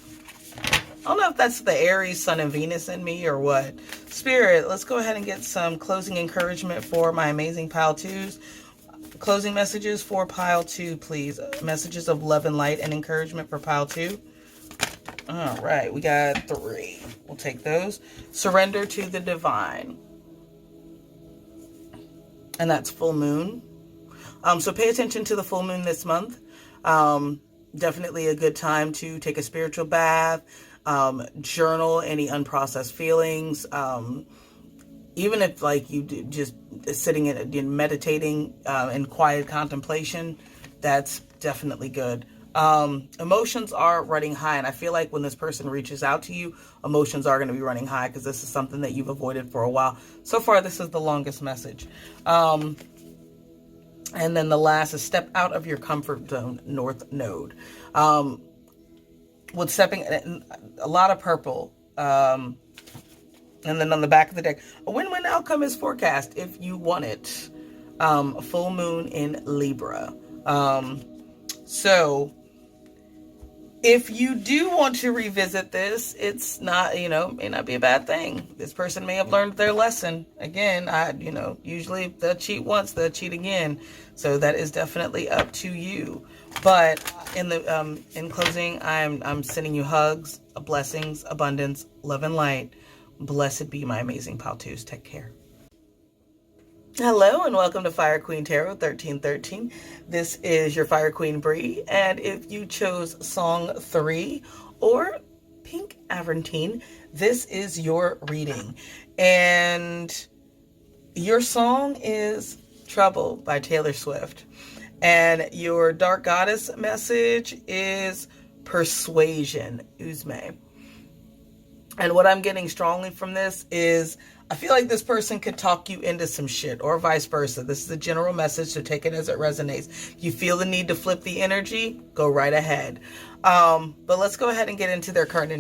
I don't know if that's the Aries, Sun, and Venus in me or what. Spirit, let's go ahead and get some closing encouragement for my amazing pile twos. Closing messages for pile two, please. Messages of love and light and encouragement for pile two. All right, we got 3. We'll take those. Surrender to the divine. And that's full moon. So pay attention to the full moon this month. Definitely a good time to take a spiritual bath, journal any unprocessed feelings. Even if like you just sitting in meditating in quiet contemplation, that's definitely good. Emotions are running high, and I feel like when this person reaches out to you, emotions are going to be running high because this is something that you've avoided for a while. So far, this is the longest message. And then the last is step out of your comfort zone, North Node. With stepping, a lot of purple. And then on the back of the deck, a win-win outcome is forecast if you want it. A full moon in Libra. So if you do want to revisit this, it's not, may not be a bad thing. This person may have learned their lesson. Again, usually if they'll cheat once, they'll cheat again. So that is definitely up to you. But in closing, I'm sending you hugs, blessings, abundance, love, and light. Blessed be my amazing pal twos. Take care. Hello and welcome to Fire Queen Tarot 1313. This is your Fire Queen Bree, and if you chose Song 3 or Pink Aventine, this is your reading. And your song is Trouble by Taylor Swift. And your Dark Goddess message is Persuasion, Uzme. And what I'm getting strongly from this is I feel like this person could talk you into some shit or vice versa. This is a general message, so take it as it resonates. If you feel the need to flip the energy, go right ahead. But let's go ahead and get into their current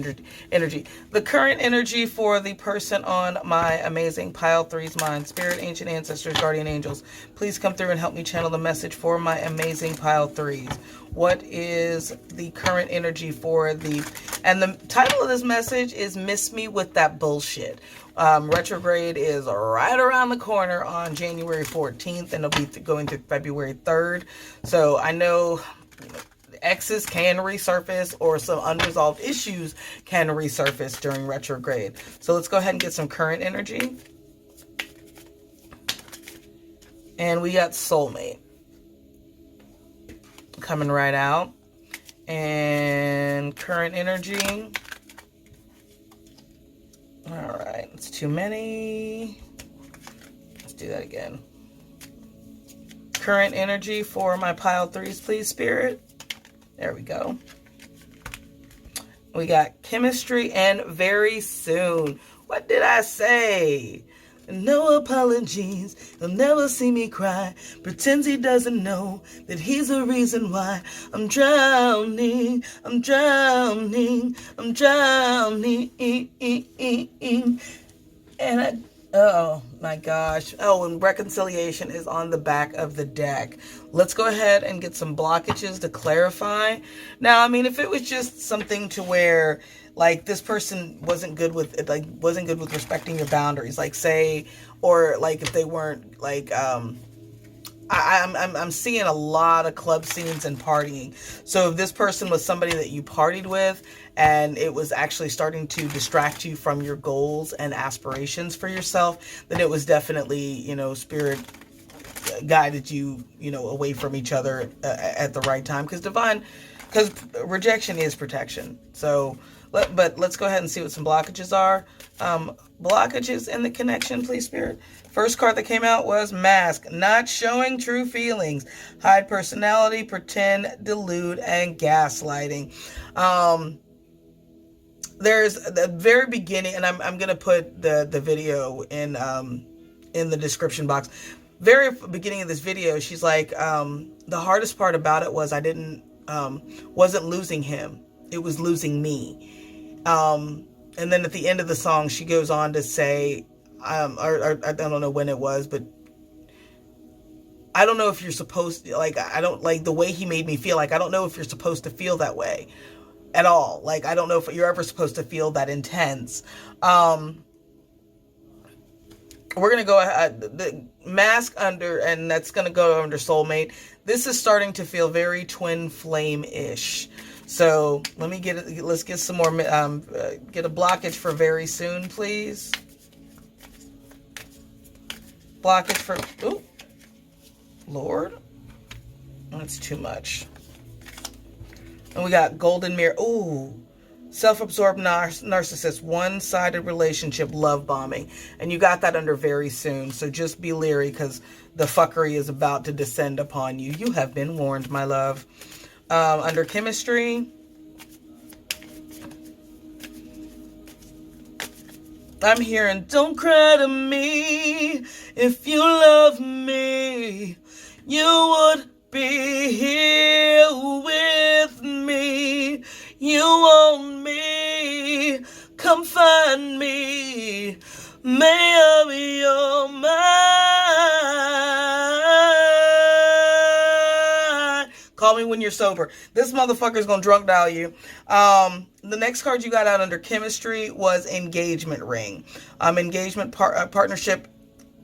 energy. The current energy for the person on my amazing Pile 3's mind. Spirit, ancient ancestors, guardian angels, please come through and help me channel the message for my amazing Pile 3's. What is the current energy for and the title of this message is Miss Me With That Bullshit. Retrograde is right around the corner on January 14th, and it'll be going through February 3rd. So I know exes can resurface or some unresolved issues can resurface during retrograde. So let's go ahead and get some current energy. And we got soulmate coming right out. And current energy. All right, it's too many. Let's do that again. Current energy for my pile 3's, please, Spirit. There we go. We got chemistry and very soon. What did I say? No apologies. He'll never see me cry. Pretends he doesn't know that he's the reason why I'm drowning. I'm drowning. I'm drowning. And oh my gosh. Oh, and reconciliation is on the back of the deck. Let's go ahead and get some blockages to clarify. Now, I mean, if it was just something to where like this person wasn't good with respecting your boundaries, like say, or like if they weren't like, I'm seeing a lot of club scenes and partying. So if this person was somebody that you partied with and it was actually starting to distract you from your goals and aspirations for yourself, then it was definitely, spirit guided you, away from each other at the right time. Because rejection is protection. So, but let's go ahead and see what some blockages are. Blockages in the connection, please, Spirit. First card that came out was Mask. Not showing true feelings. Hide personality, pretend, delude, and gaslighting. There's the very beginning, and I'm going to put the video in the description box. Very beginning of this video, she's like, the hardest part about it was I wasn't losing him. It was losing me. And then at the end of the song, she goes on to say, or I don't know when it was, but I don't know if you're supposed to, like, I don't like the way he made me feel. Like, I don't know if you're supposed to feel that way at all. Like, I don't know if you're ever supposed to feel that intense. We're going to go ahead, the Mask under, and that's going to go under Soulmate. This is starting to feel very twin flame-ish. So let's get some more, get a blockage for very soon, please. Blockage for, ooh, Lord, that's too much. And we got Golden Mirror, ooh, self-absorbed narcissist, one-sided relationship, love bombing. And you got that under very soon. So just be leery because the fuckery is about to descend upon you. You have been warned, my love. Under chemistry, I'm hearing, don't cry to me. If you love me, you would be here with me. You want me, come find me. May I be your mind. Call me when you're sober. This motherfucker's gonna drunk dial you. The next card you got out under chemistry was engagement ring. Engagement, partnership,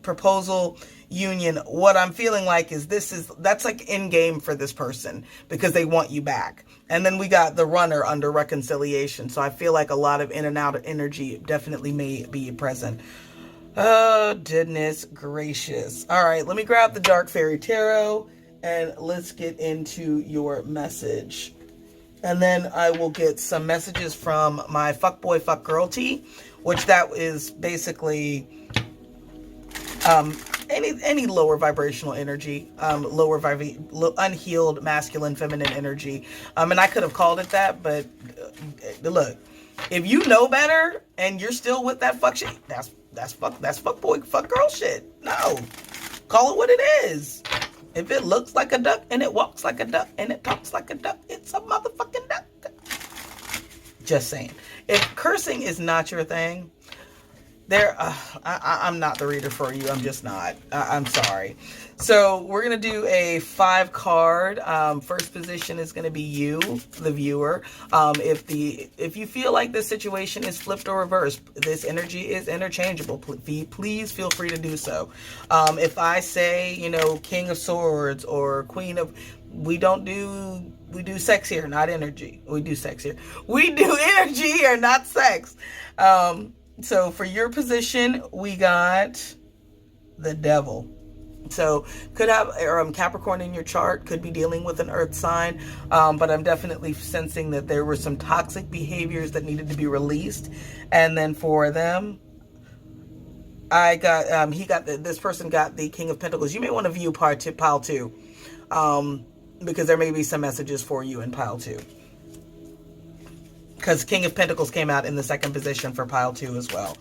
proposal, union. What I'm feeling like is that's like in game for this person because they want you back. And then we got the runner under reconciliation. So I feel like a lot of in and out of energy definitely may be present. Oh, goodness gracious. All right, let me grab the Dark Fairy Tarot and let's get into your message. And then I will get some messages from my fuckboy, fuckgirl tea, which that is basically any lower vibrational energy, unhealed masculine, feminine energy. And I could have called it that, but look, if you know better and you're still with that fuck shit, that's fuckboy, fuckgirl shit. No, call it what it is. If it looks like a duck and it walks like a duck and it talks like a duck, it's a motherfucking duck. Just saying. If cursing is not your thing, I'm not the reader for you. I'm just not. I'm sorry. So we're going to do a 5 card. First position is going to be you, the viewer. If you feel like this situation is flipped or reversed, this energy is interchangeable. Please feel free to do so. If I say, King of Swords or Queen of, we do sex here, not energy. We do sex here. We do energy here, not sex. So for your position, we got the Devil. So could have Capricorn in your chart, could be dealing with an earth sign, but I'm definitely sensing that there were some toxic behaviors that needed to be released. And then for them, I got this person got the King of Pentacles. You may want to view pile 2, because there may be some messages for you in pile 2. Because King of Pentacles came out in the second position for pile 2 as well.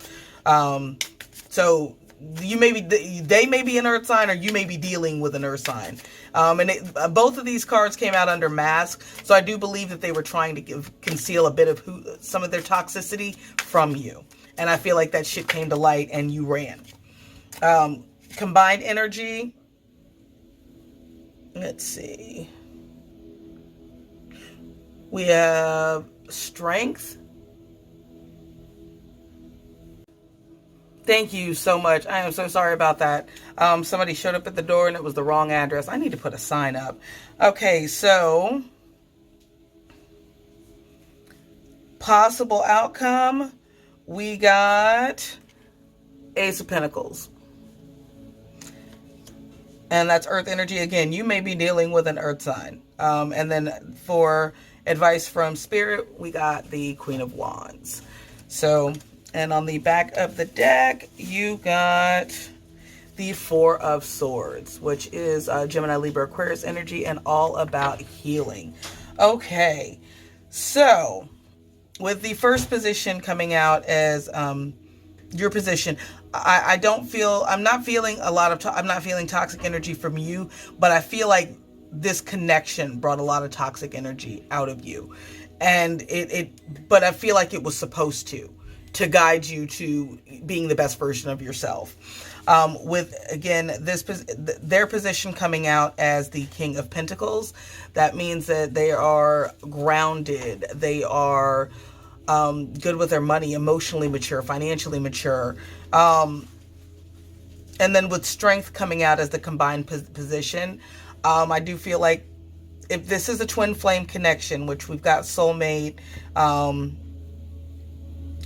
So they may be an earth sign, or you may be dealing with an earth sign. Both of these cards came out under Mask. So I do believe that they were trying to conceal a bit of some of their toxicity from you. And I feel like that shit came to light and you ran. Combined energy. Let's see. We have Strength. Thank you so much. I am so sorry about that. Somebody showed up at the door and it was the wrong address. I need to put a sign up. Okay, so possible outcome. We got Ace of Pentacles. And that's earth energy. Again, you may be dealing with an earth sign. And then for advice from Spirit, we got the Queen of Wands. So And on the back of the deck, you got the Four of Swords, which is Gemini, Libra, Aquarius energy and all about healing. Okay, so with the first position coming out as your position, I'm not feeling toxic energy from you, but I feel like this connection brought a lot of toxic energy out of you. And but I feel like it was supposed to guide you to being the best version of yourself. With, again, their position coming out as the King of Pentacles, that means that they are grounded. They are good with their money, emotionally mature, financially mature. And then with Strength coming out as the combined position, I do feel like if this is a twin flame connection, which we've got soulmate,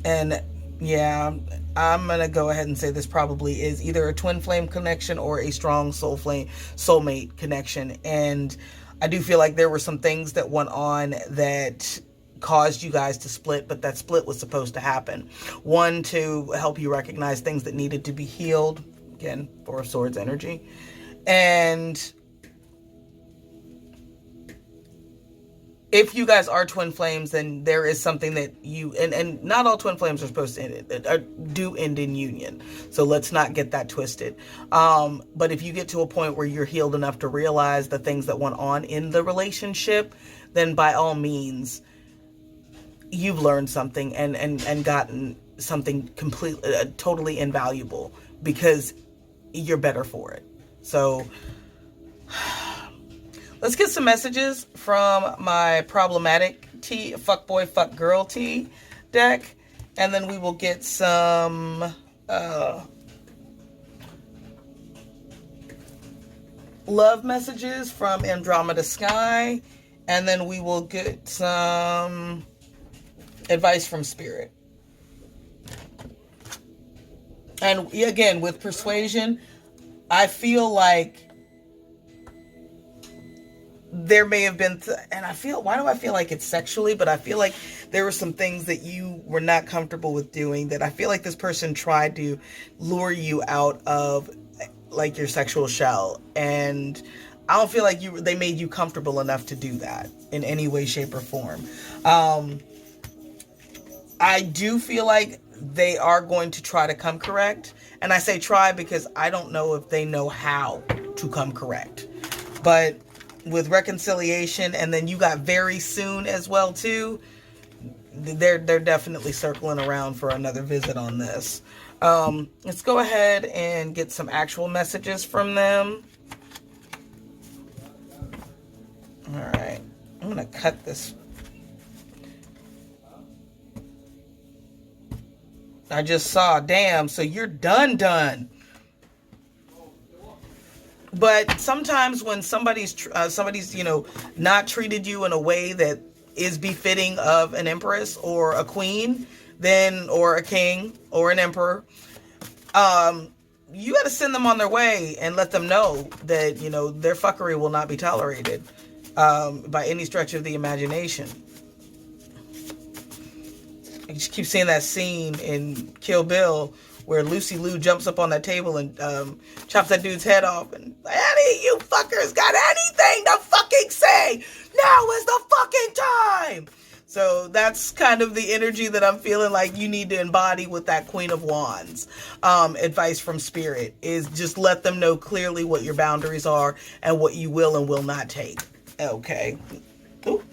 and yeah, I'm going to go ahead and say this probably is either a twin flame connection or a strong soulmate connection. And I do feel like there were some things that went on that caused you guys to split, but that split was supposed to happen. One, to help you recognize things that needed to be healed. Again, Four of Swords energy. And if you guys are twin flames, then there is something that you, and not all twin flames are supposed to do end in union. So let's not get that twisted. But if you get to a point where you're healed enough to realize the things that went on in the relationship, then by all means, you've learned something and gotten something completely, totally invaluable, because you're better for it. So let's get some messages from my problematic tea, fuckboy, fuck girl tea deck. And then we will get some love messages from Andromeda Sky. And then we will get some advice from Spirit. And again, with Persuasion, I feel like there may have been, why do I feel like it's sexually? But I feel like there were some things that you were not comfortable with doing, that I feel like this person tried to lure you out of, like, your sexual shell. And I don't feel like they made you comfortable enough to do that in any way, shape, or form. I do feel like they are going to try to come correct. And I say try because I don't know if they know how to come correct. But with reconciliation, and then you got very soon as well too, they're definitely circling around for another visit on this. Let's go ahead and get some actual messages from them. All right, I'm gonna cut this. I just saw, damn, so you're done. But sometimes when somebody's not treated you in a way that is befitting of an empress or a queen, then, or a king or an emperor, you got to send them on their way and let them know that, their fuckery will not be tolerated by any stretch of the imagination. I just keep seeing that scene in Kill Bill where Lucy Liu jumps up on that table and chops that dude's head off. And any of you fuckers got anything to fucking say? Now is the fucking time! So that's kind of the energy that I'm feeling like you need to embody with that Queen of Wands. Advice from Spirit is just let them know clearly what your boundaries are and what you will and will not take. Okay. Ooh.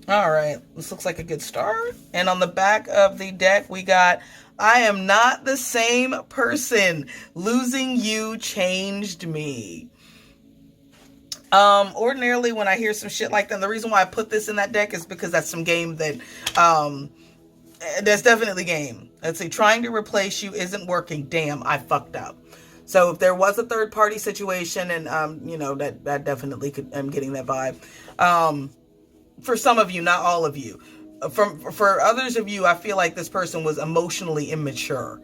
All right. This looks like a good start. And on the back of the deck, we got, I am not the same person. Losing you changed me. Ordinarily, when I hear some shit like that, the reason why I put this in that deck is because that's some game that, that's definitely game. Let's say trying to replace you isn't working. Damn, I fucked up. So if there was a third party situation, and, that definitely could, I'm getting that vibe. For some of you, not all of you. For others of you, I feel like this person was emotionally immature.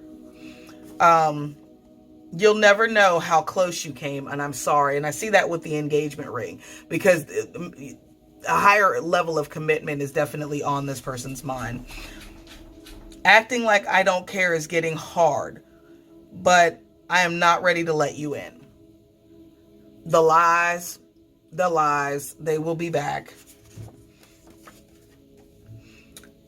You'll never know how close you came, and I'm sorry. And I see that with the engagement ring, because a higher level of commitment is definitely on this person's mind. Acting like I don't care is getting hard, but I am not ready to let you in. The lies, they will be back.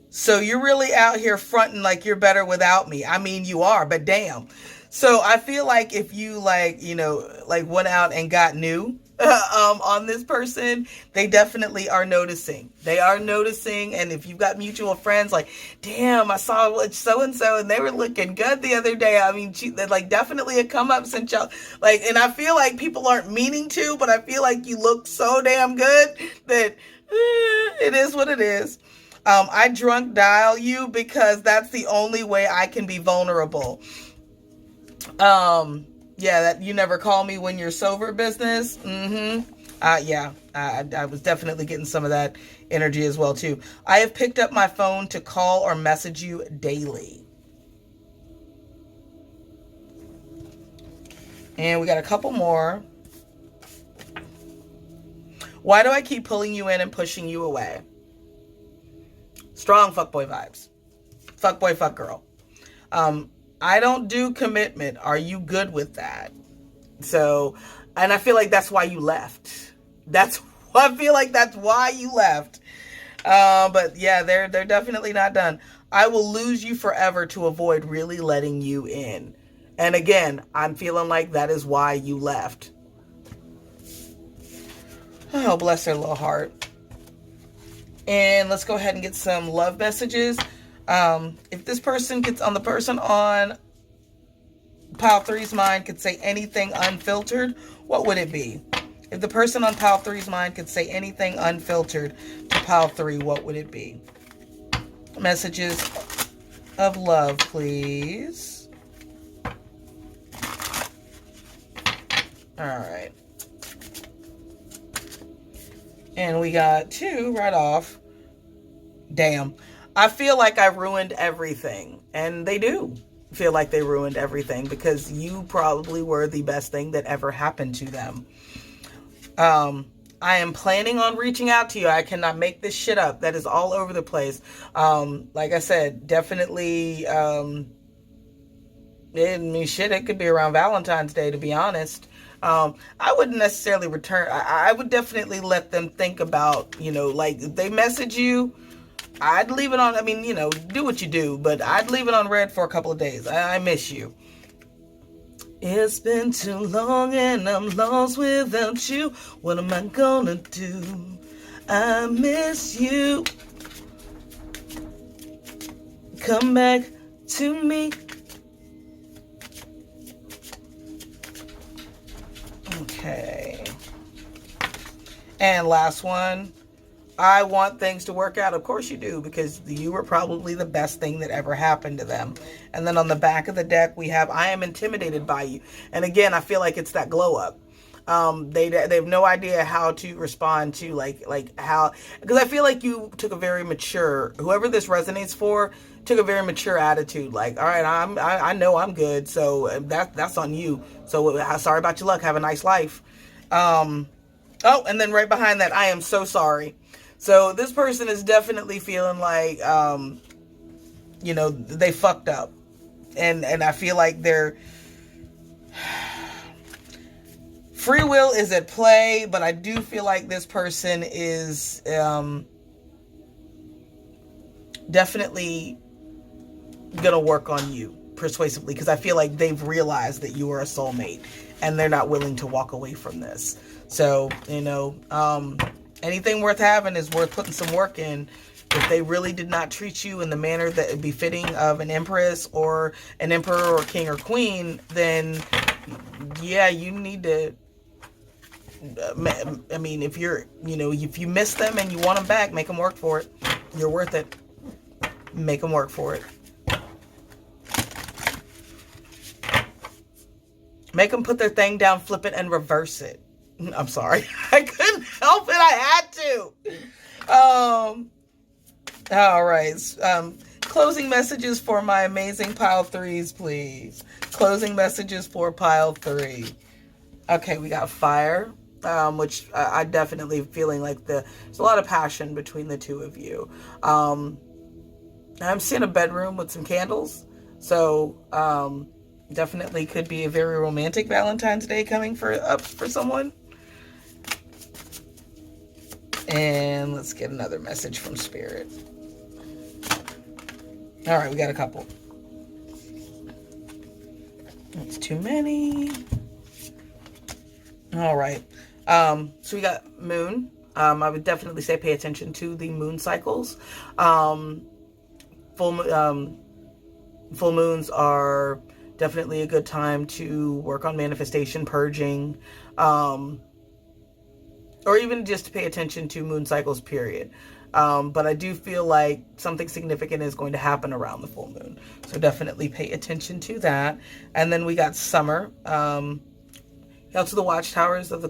So you're really out here fronting like you're better without me. I mean, you are, but damn. So I feel like if you went out and got new on this person, they definitely are noticing. They are noticing. And if you've got mutual friends, like, damn, I saw so-and-so and they were looking good the other day. I mean, definitely a come up since y'all, and I feel like people aren't meaning to, but I feel like you look so damn good that it is what it is. I drunk dial you because that's the only way I can be vulnerable. That you never call me when you're sober business. I was definitely getting some of that energy as well too. I have picked up my phone to call or message you daily. And we got a couple more. Why do I keep pulling you in and pushing you away? Strong fuckboy vibes. Fuckboy, fuck girl. I don't do commitment. Are you good with that? So, and I feel like that's why you left. I feel like that's why you left. But yeah, they're definitely not done. I will lose you forever to avoid really letting you in. And again, I'm feeling like that is why you left. Oh, bless their little heart. And let's go ahead and get some love messages. If this person gets on, the person on pile 3's mind could say anything unfiltered, what would it be? If the person on pile 3's mind could say anything unfiltered to pile 3, what would it be? Messages of love, please. All right. And we got 2 right off. Damn. I feel like I ruined everything. And they do feel like they ruined everything because you probably were the best thing that ever happened to them. I am planning on reaching out to you. I cannot make this shit up. That is all over the place. Like I said, definitely, it could be around Valentine's Day, to be honest. I wouldn't necessarily return. I would definitely let them think about, if they message you, I'd leave it on. I mean, do what you do, but I'd leave it on red for a couple of days. I miss you. It's been too long and I'm lost without you. What am I gonna do? I miss you. Come back to me. Okay. And last one. I want things to work out. Of course you do, because you were probably the best thing that ever happened to them. And then on the back of the deck, we have, I am intimidated by you. And again, I feel like it's that glow up. They have no idea how to respond to how, because I feel like you took a very mature, whoever this resonates for, took a very mature attitude. Like, all right, I know I'm good. So that's on you. So sorry about your luck. Have a nice life. Oh, and then right behind that, I am so sorry. So this person is definitely feeling like, they fucked up. And I feel like their free will is at play, but I do feel like this person is definitely going to work on you persuasively, because I feel like they've realized that you are a soulmate and they're not willing to walk away from this. So, anything worth having is worth putting some work in. If they really did not treat you in the manner that would be fitting of an empress or an emperor or king or queen, then yeah, you need to, I mean, if you miss them and you want them back, make them work for it. You're worth it. Make them work for it. Make them put their thing down, flip it, and reverse it. I'm sorry. I couldn't help it. I had to. All right. Closing messages for my amazing pile 3s, please. Closing messages for pile 3. Okay, we got fire, which I definitely feeling like there's a lot of passion between the two of you. I'm seeing a bedroom with some candles. So, definitely could be a very romantic Valentine's Day coming up for someone. And let's get another message from Spirit. All right, we got a couple. That's too many. All right. So we got moon. I would definitely say pay attention to the moon cycles. Full moons are definitely a good time to work on manifestation, purging, or even just to pay attention to moon cycles, period. But I do feel like something significant is going to happen around the full moon. So definitely pay attention to that. And then we got summer. Held to the watchtowers of the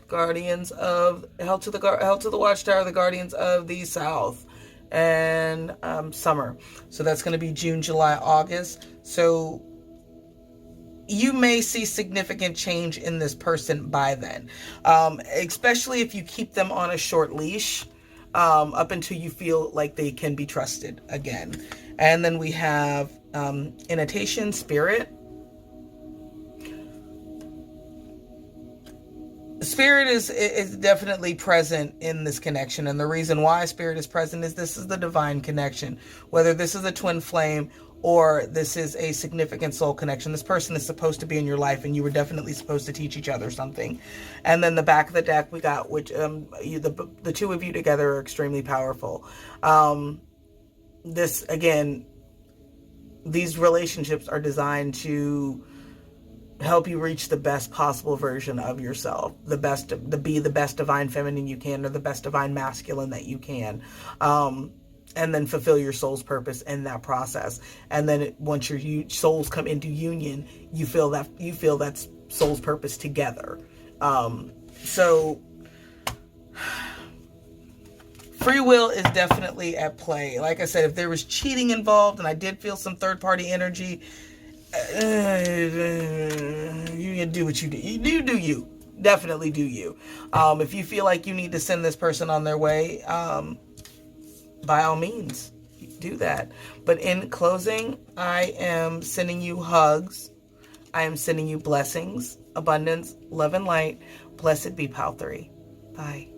guardians of held to the watchtower of the guardians of the south, and summer. So that's going to be June, July, August. So you may see significant change in this person by then, especially if you keep them on a short leash up until you feel like they can be trusted again. And then we have invitation, spirit. Spirit is definitely present in this connection, and the reason why Spirit is present is this is the divine connection. Whether this is a twin flame or this is a significant soul connection, this person is supposed to be in your life, and you were definitely supposed to teach each other something. And then the back of the deck we got, which the two of you together are extremely powerful. This again, these relationships are designed to help you reach the best possible version of yourself, be the best divine feminine you can, or the best divine masculine that you can, and then fulfill your soul's purpose in that process. And then once your souls come into union, you feel that soul's purpose together. So free will is definitely at play. Like I said, if there was cheating involved, and I did feel some third party energy, you do what you do. You do you. Definitely do you. If you feel like you need to send this person on their way, by all means, do that. But in closing, I am sending you hugs. I am sending you blessings, abundance, love, and light. Blessed be Pal 3. Bye.